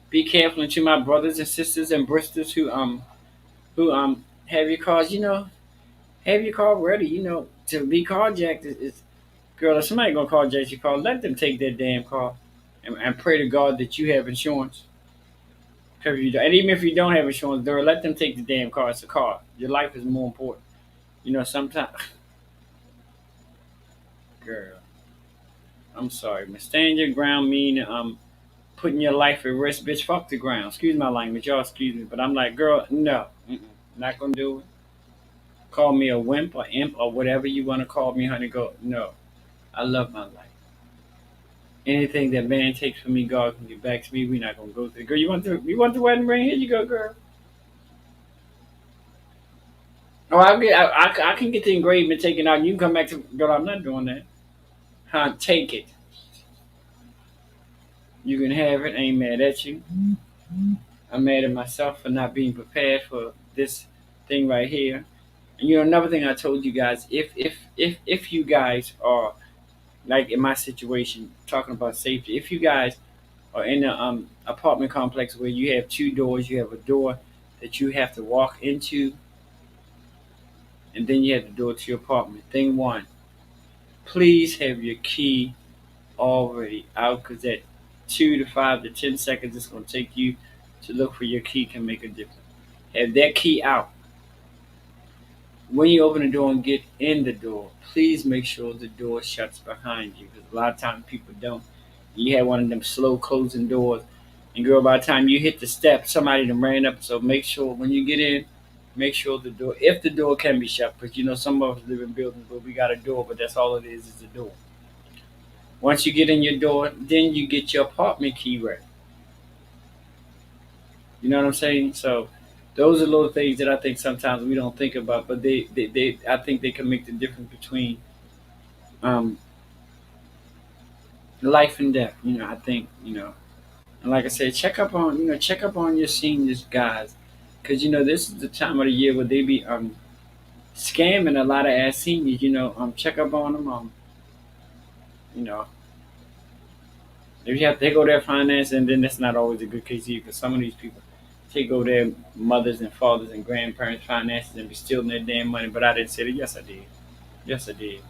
be careful. And to my brothers and sisters and bristers who have your cars, have your car ready. To be carjacked is girl. If somebody gonna carjack your car, let them take that damn car, and pray to God that you have insurance. 'Cause and even if you don't have insurance, girl, let them take the damn car. It's a car. Your life is more important. Sometimes, girl, I'm sorry, man. Stand your ground mean putting your life at risk, bitch. Fuck the ground. Excuse my language, y'all. Excuse me, but I'm like, girl, no, not gonna do it. Call me a wimp or imp or whatever you want to call me, honey. Go, no. I love my life. Anything that man takes from me, God can get back to me. We're not gonna go through. Girl, you want the wedding ring? Here you go, girl. Oh, I can get the engraving taken out. And you can come back to girl. I'm not doing that. Huh? Take it. You can have it. I ain't mad at you. I'm mad at myself for not being prepared for this thing right here. And another thing I told you guys, if you guys are like in my situation, talking about safety, if you guys are in an apartment complex where you have two doors, you have a door that you have to walk into, and then you have the door to your apartment. Thing one, please have your key already out because that 2 to 5 to 10 seconds it's going to take you to look for your key can make a difference. Have that key out. When you open the door and get in the door, please make sure the door shuts behind you because a lot of times people don't. You have one of them slow closing doors, and girl, by the time you hit the step, somebody done ran up. So make sure when you get in, make sure the door, if the door can be shut, because some of us live in buildings where we got a door, but that's all it is a door. Once you get in your door, then you get your apartment key ready. You know what I'm saying? So those are little things that I think sometimes we don't think about, but they I think they can make the difference between um, life and death. I think and like I said, check up on your seniors, guys, because this is the time of the year where they be scamming a lot of ass seniors. Check up on them. You know, if you have to take over their finance, and then that's not always a good case either, because some of these people take over their mothers and fathers and grandparents' finances and be stealing their damn money. But I didn't say that. Yes, I did. Yes, I did.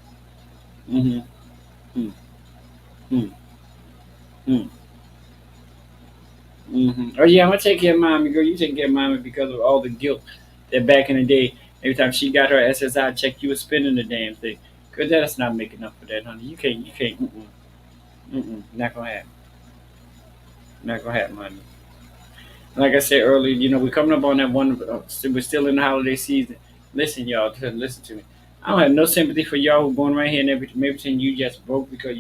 Mm-hmm. Mm, mm, mm, mm-hmm. Oh yeah, I'm gonna take care of mommy, girl. You taking care of mommy because of all the guilt that back in the day, every time she got her SSI check, you was spending the damn thing. Cause that's not making up for that, honey. You can't. Not gonna happen. Not gonna happen, honey. Like I said earlier, we're coming up on that one. We're still in the holiday season. Listen, y'all, listen to me. I don't have no sympathy for y'all who going right here and everything you just broke because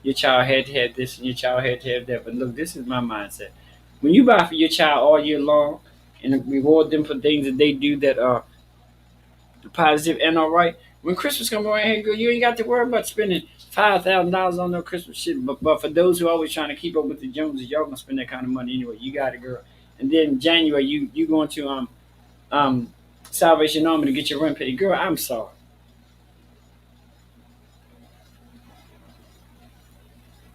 your child had to have this and your child had to have that. But look, this is my mindset. When you buy for your child all year long and reward them for things that they do that are positive and all right, when Christmas comes around here, girl, you ain't got to worry about spending $5,000 on no Christmas shit. But for those who are always trying to keep up with the Joneses, y'all gonna spend that kind of money anyway. You got it, girl. And then January, you going to um Salvation Army to get your rent paid. Girl, I'm sorry.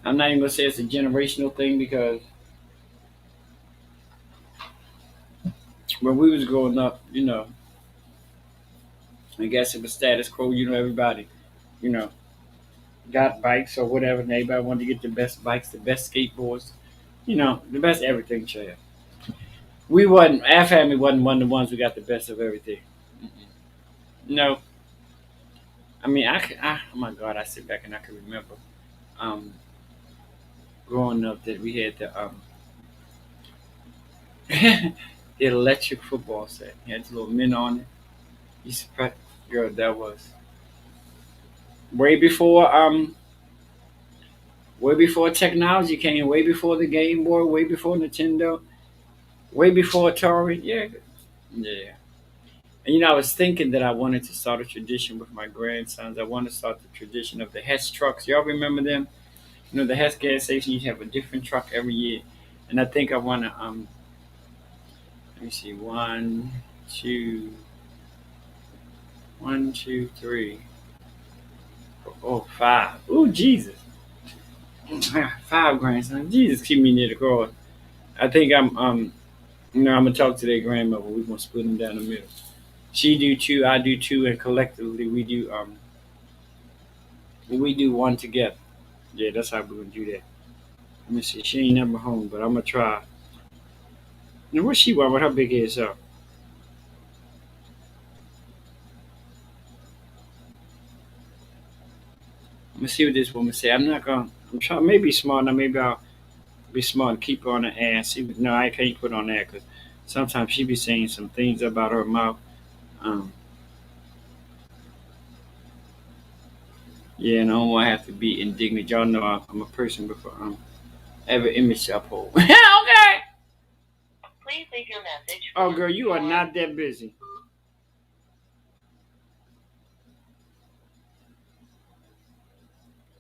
I'm not even gonna say it's a generational thing because when we was growing up, I guess it was status quo. Everybody, you know, got bikes or whatever, and everybody wanted to get the best bikes, the best skateboards, the best everything. Child. We wasn't. Our family wasn't one of the ones who got the best of everything. No, I mean, oh my God, I sit back and I can remember, um, growing up that we had the electric football set. It had the little men on it. You surprised, girl? That was way before way before technology came, way before the Game Boy, way before Nintendo, way before Atari. Yeah, yeah. And I was thinking that I wanted to start a tradition with my grandsons. I want to start the tradition of the Hess trucks. Y'all remember them? The Hess gas station. You have a different truck every year, and I think I want to let me see. One, two, three. Oh, five. Oh, Jesus. Five grandsons. Jesus, keep me near the cross. I think I'm gonna talk to their grandmother. We're gonna split them down the middle. She do two, I do two, and collectively we do one together. Yeah, that's how we're gonna do that. Let me see. She ain't never home, but I'm gonna try. Now, where's she at with her big ass up? I'm gonna see what this woman say. I'm not gonna. I'm trying. Maybe smart. Now maybe I'll be smart and keep her on the ass. No, I can't put on that because sometimes she be saying some things about her mouth. Um, Yeah, and I don't want to have to be indignant. Y'all know I'm a person before every image to uphold. Okay. Please leave your message. Oh, girl, you are not that busy.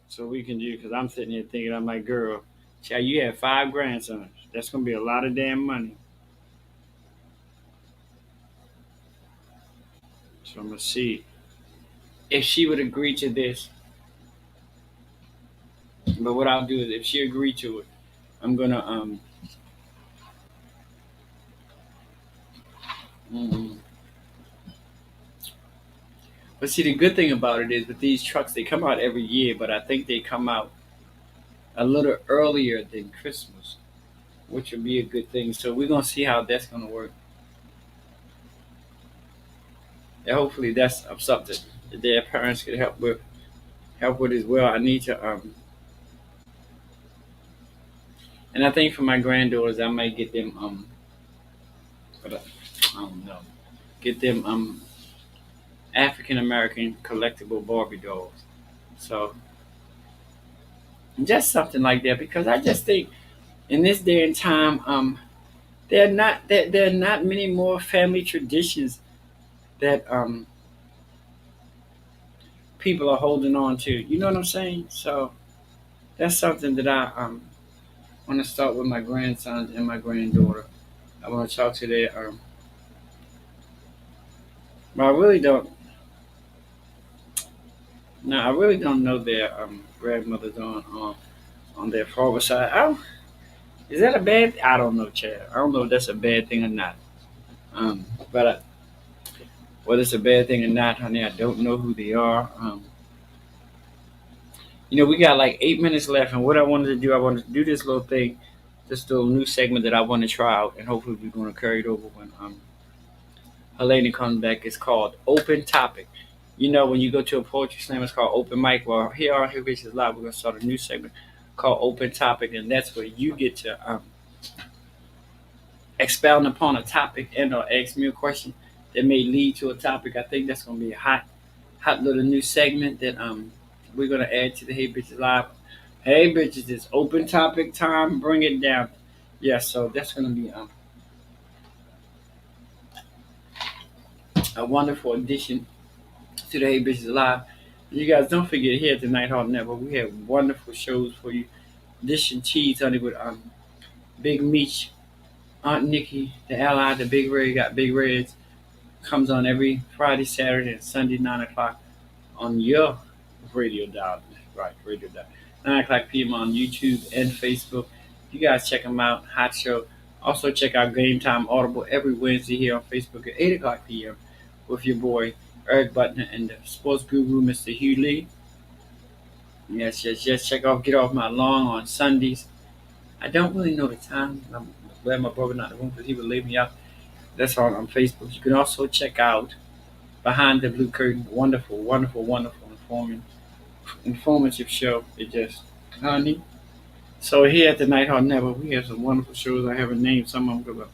So we can do because I'm sitting here thinking, I'm like, girl, child, you have 5 grandsons. That's gonna be a lot of damn money. So I'm gonna see if she would agree to this. But what I'll do is, if she agreed to it, I'm gonna mm, But see, the good thing about it is with these trucks, they come out every year, but I think they come out a little earlier than Christmas, which would be a good thing. So we're gonna see how that's gonna work. And hopefully that's something that their parents could help with as well. I need to and I think for my granddaughters, I might get them but I don't know, get them African American collectible Barbie dolls. So just something like that because I just think in this day and time, there are not many more family traditions that people are holding on to. You know what I'm saying? So that's something that I want to start with my grandsons and my granddaughter. I want to talk to their but I really don't. No, I really don't know their grandmothers on their father's side. Is that a bad? I don't know, Chad. I don't know if that's a bad thing or not. But whether it's a bad thing or not, honey, I don't know who they are. We got like 8 minutes left, and what I wanted to do, I wanted to do this little thing, this little new segment that I want to try out, and hopefully we're going to carry it over when Helena comes back. It's called Open Topic. When you go to a poetry slam, it's called Open Mic. Well, here on Here Bitches Live, we're going to start a new segment called Open Topic, and that's where you get to expound upon a topic and or ask me a question that may lead to a topic. I think that's going to be a hot little new segment that we're gonna add to the Hey Bitches Live. Hey bitches, it's open topic time. Bring it down. Yeah, so that's gonna be a wonderful addition to the Hey Bitches Live. You guys don't forget here at the Night Hall Network, we have wonderful shows for you. Dish and Cheese, honey, with Big Meech, Aunt Nikki, the Ally, the Big Red got Big Reds. Comes on every Friday, Saturday, and Sunday, 9 o'clock on your radio dial. Right, radio dial. 9 o'clock p.m. on YouTube and Facebook. You guys check them out. Hot Show. Also check out Game Time Audible every Wednesday here on Facebook at 8 o'clock p.m. with your boy Eric Butner and the sports guru Mr. Heyyy. Yes. Check out Get Off My Lawn on Sundays. I don't really know the time. I'm glad my brother not in the room because he would leave me out. That's on Facebook. You can also check out Behind the Blue Curtain. Wonderful, informative show. It just, honey. So here at the Night Hall Network, we have some wonderful shows. I haven't named some of them because I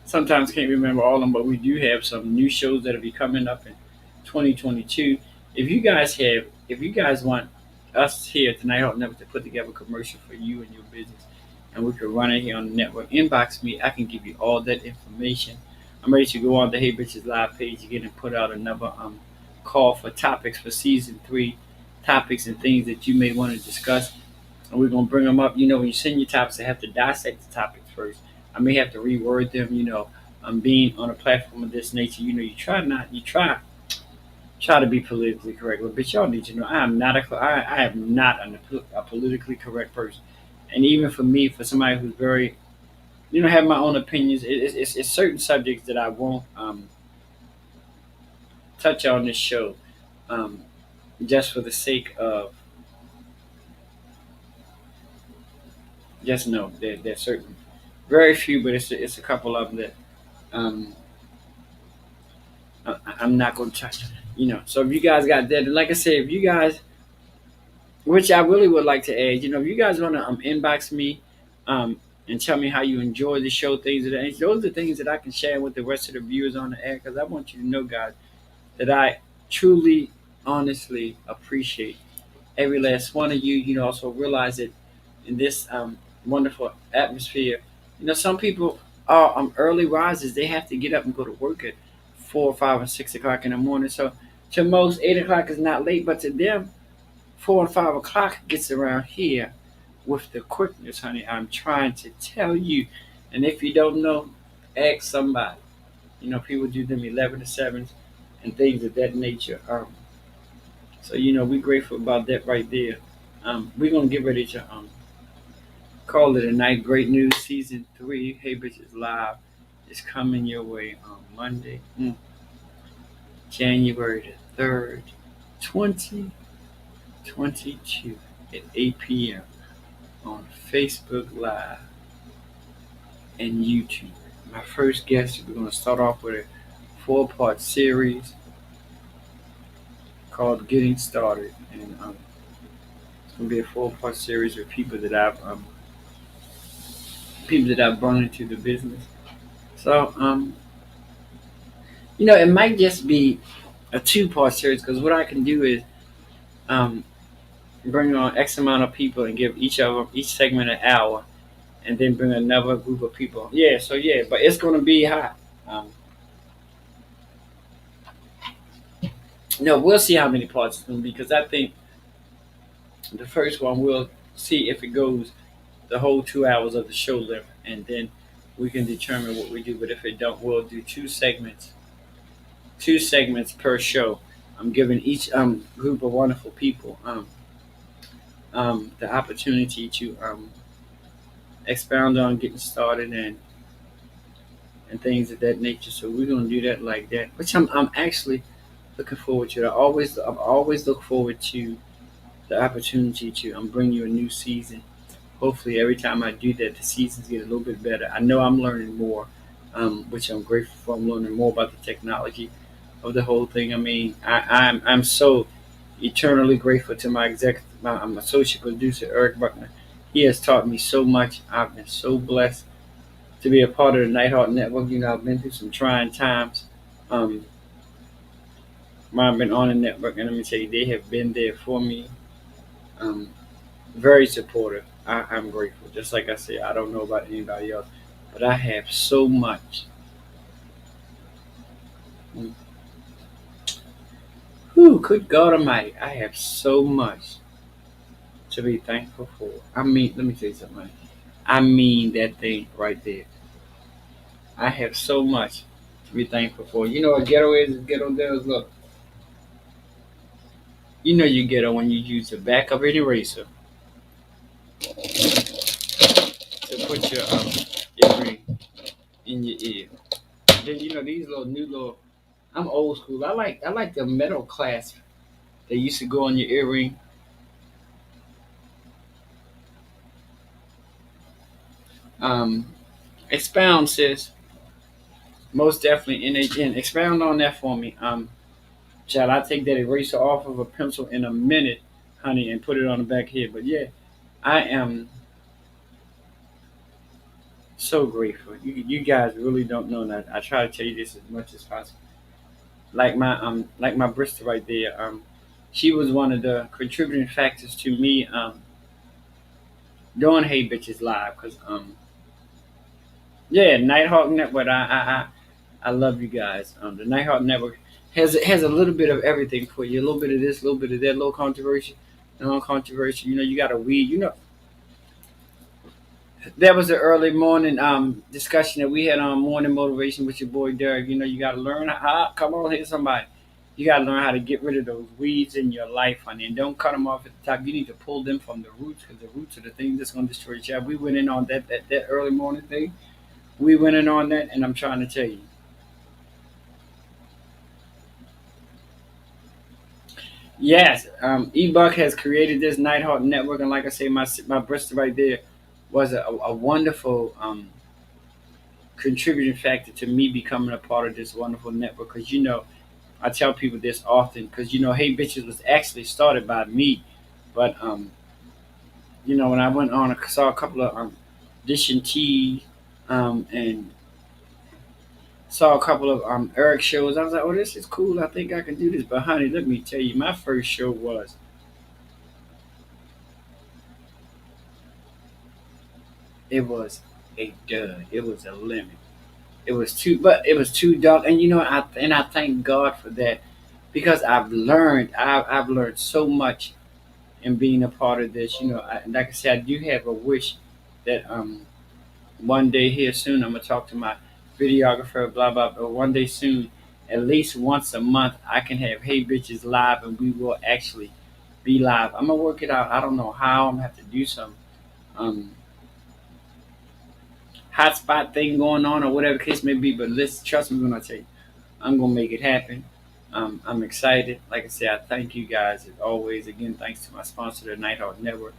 sometimes can't remember all of them, but we do have some new shows that'll be coming up in 2022. If you guys want us here at the Night Hall Network to put together a commercial for you and your business, and we could run it here on the network, inbox me. I can give you all that information. I'm ready to go on the Hey Bitches Live page again and put out another call for topics for season 3, topics and things that you may want to discuss. And we're gonna bring them up. When you send your topics, I have to dissect the topics first. I may have to reword them. I'm being on a platform of this nature. You try to be politically correct, but y'all need to know I am not I am not a politically correct person. And even for me, for somebody who's very, have my own opinions, it's certain subjects that I won't touch on this show, um, just for the sake of just know that there's certain, very few, but it's a couple of them that um, I'm not going to touch. So if you guys got that, and like I said, if you guys, which I really would like to add, if you guys want to inbox me and tell me how you enjoy the show, things of that, and those are things that I can share with the rest of the viewers on the air because I want you to know, guys, that I truly honestly appreciate every last one of you. Also realize that in this wonderful atmosphere, some people are early risers. They have to get up and go to work at 4, 5, and 6 o'clock in the morning. So to most, 8 o'clock is not late, but to them, 4 and 5 o'clock gets around here with the quickness, honey. I'm trying to tell you. And if you don't know, ask somebody. People do them 11 to 7s and things of that nature. So we're grateful about that right there. We're gonna get ready to call it a night. Great news, season 3. Hey bitches live is coming your way on Monday, January the 3rd, 2022 at 8 p.m. on Facebook Live and YouTube. My first guest, we're gonna start off with a 4-part series called "Getting Started," and it's gonna be a 4-part series with people that I've brought into the business. So it might just be a 2-part series because what I can do is um, bring on X amount of people and give each segment an hour, and then bring another group of people. Yeah, so yeah, but it's gonna be hot. Um, we'll see how many parts it's gonna be because I think the first one we'll see if it goes the whole 2 hours of the show length, and then we can determine what we do. But if it don't, we'll do two segments per show. I'm giving each group of wonderful people the opportunity to expound on getting started and things of that nature. So we're gonna do that like that, which I'm actually looking forward to. I've always look forward to the opportunity to bring you a new season. Hopefully, every time I do that, the seasons get a little bit better. I know I'm learning more, which I'm grateful for. I'm learning more about the technology of the whole thing. I mean, I'm so eternally grateful to my associate producer Eric Buckner. He has taught me so much. I've been so blessed to be a part of the Nighthawk Network. I've been through some trying times. Um, while I've been on the network, and let me tell you, they have been there for me. Um, very supportive. I'm grateful. Just like I said, I don't know about anybody else, but I have so much. Mm. Whew, good God Almighty, I have so much to be thankful for. I mean, let me tell you something. I mean that thing right there. I have so much to be thankful for. You know what ghetto is? Ghetto does look. You ghetto when you use the back of an eraser to put your earring in your ear. Then these little new little. I'm old school. I like the metal clasp that used to go on your earring. Um, Expound says most definitely and expound on that for me. Shall I take that eraser off of a pencil in a minute, honey, and put it on the back here? But yeah, I am so grateful. You guys really don't know that. I try to tell you this as much as possible. Like my Bristol right there. She was one of the contributing factors to me doing Hey Bitches Live because yeah, Nighthawk Network. I love you guys. The Nighthawk Network has a little bit of everything for you. A little bit of this, a little bit of that, a little controversy, non-controversial. You got to weed. That was the early morning discussion that we had on morning motivation with your boy Derrick. You got to learn how. Come on, here, somebody. You got to learn how to get rid of those weeds in your life, honey, and don't cut them off at the top. You need to pull them from the roots because the roots are the thing that's going to destroy your child. We went in on that early morning thing. We went in on that, and I'm trying to tell you. Yes, eBuck has created this Nighthawk network, and like I say, my Bristol right there was a wonderful contributing factor to me becoming a part of this wonderful network. Because I tell people this often. Because Hey Bitches was actually started by me, but when I went on, I saw a couple of dishing tea, and Saw a couple of Eric shows. I was like, oh, this is cool. I think I can do this. But honey, let me tell you, my first show was a dud. It was a lemon. It was too dark. And I thank God for that because I've learned so much in being a part of this. Like I said, I do have a wish that one day here soon I'm gonna talk to my videographer, blah blah. But one day soon, at least once a month, I can have Hey Bitches live, and we will actually be live. I'm gonna work it out. I don't know how. I'm gonna have to do some um, hotspot thing going on or whatever the case may be. But let's trust me when I tell you, I'm gonna make it happen. I'm excited. Like I said, I thank you guys as always. Again, thanks to my sponsor, the Nighthawk Network,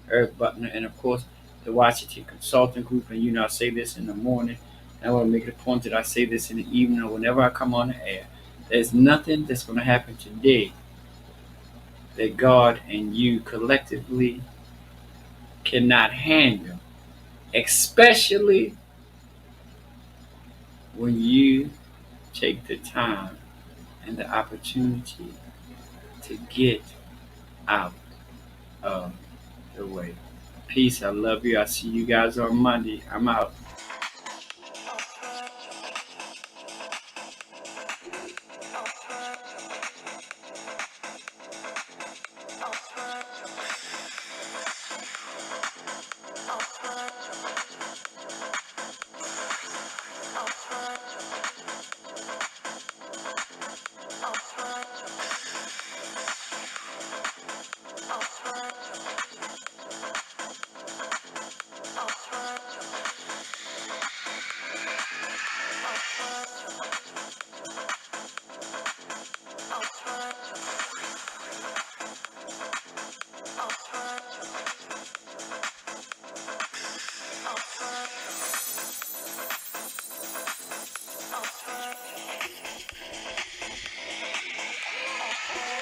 Eric Butler, and of course the Washington Consulting Group. And I say this in the morning. And I want to make it a point that I say this in the evening or whenever I come on the air. There's nothing that's going to happen today that God and you collectively cannot handle, especially when you take the time and the opportunity to get out of the way. Peace. I love you. I see you guys on Monday. I'm out.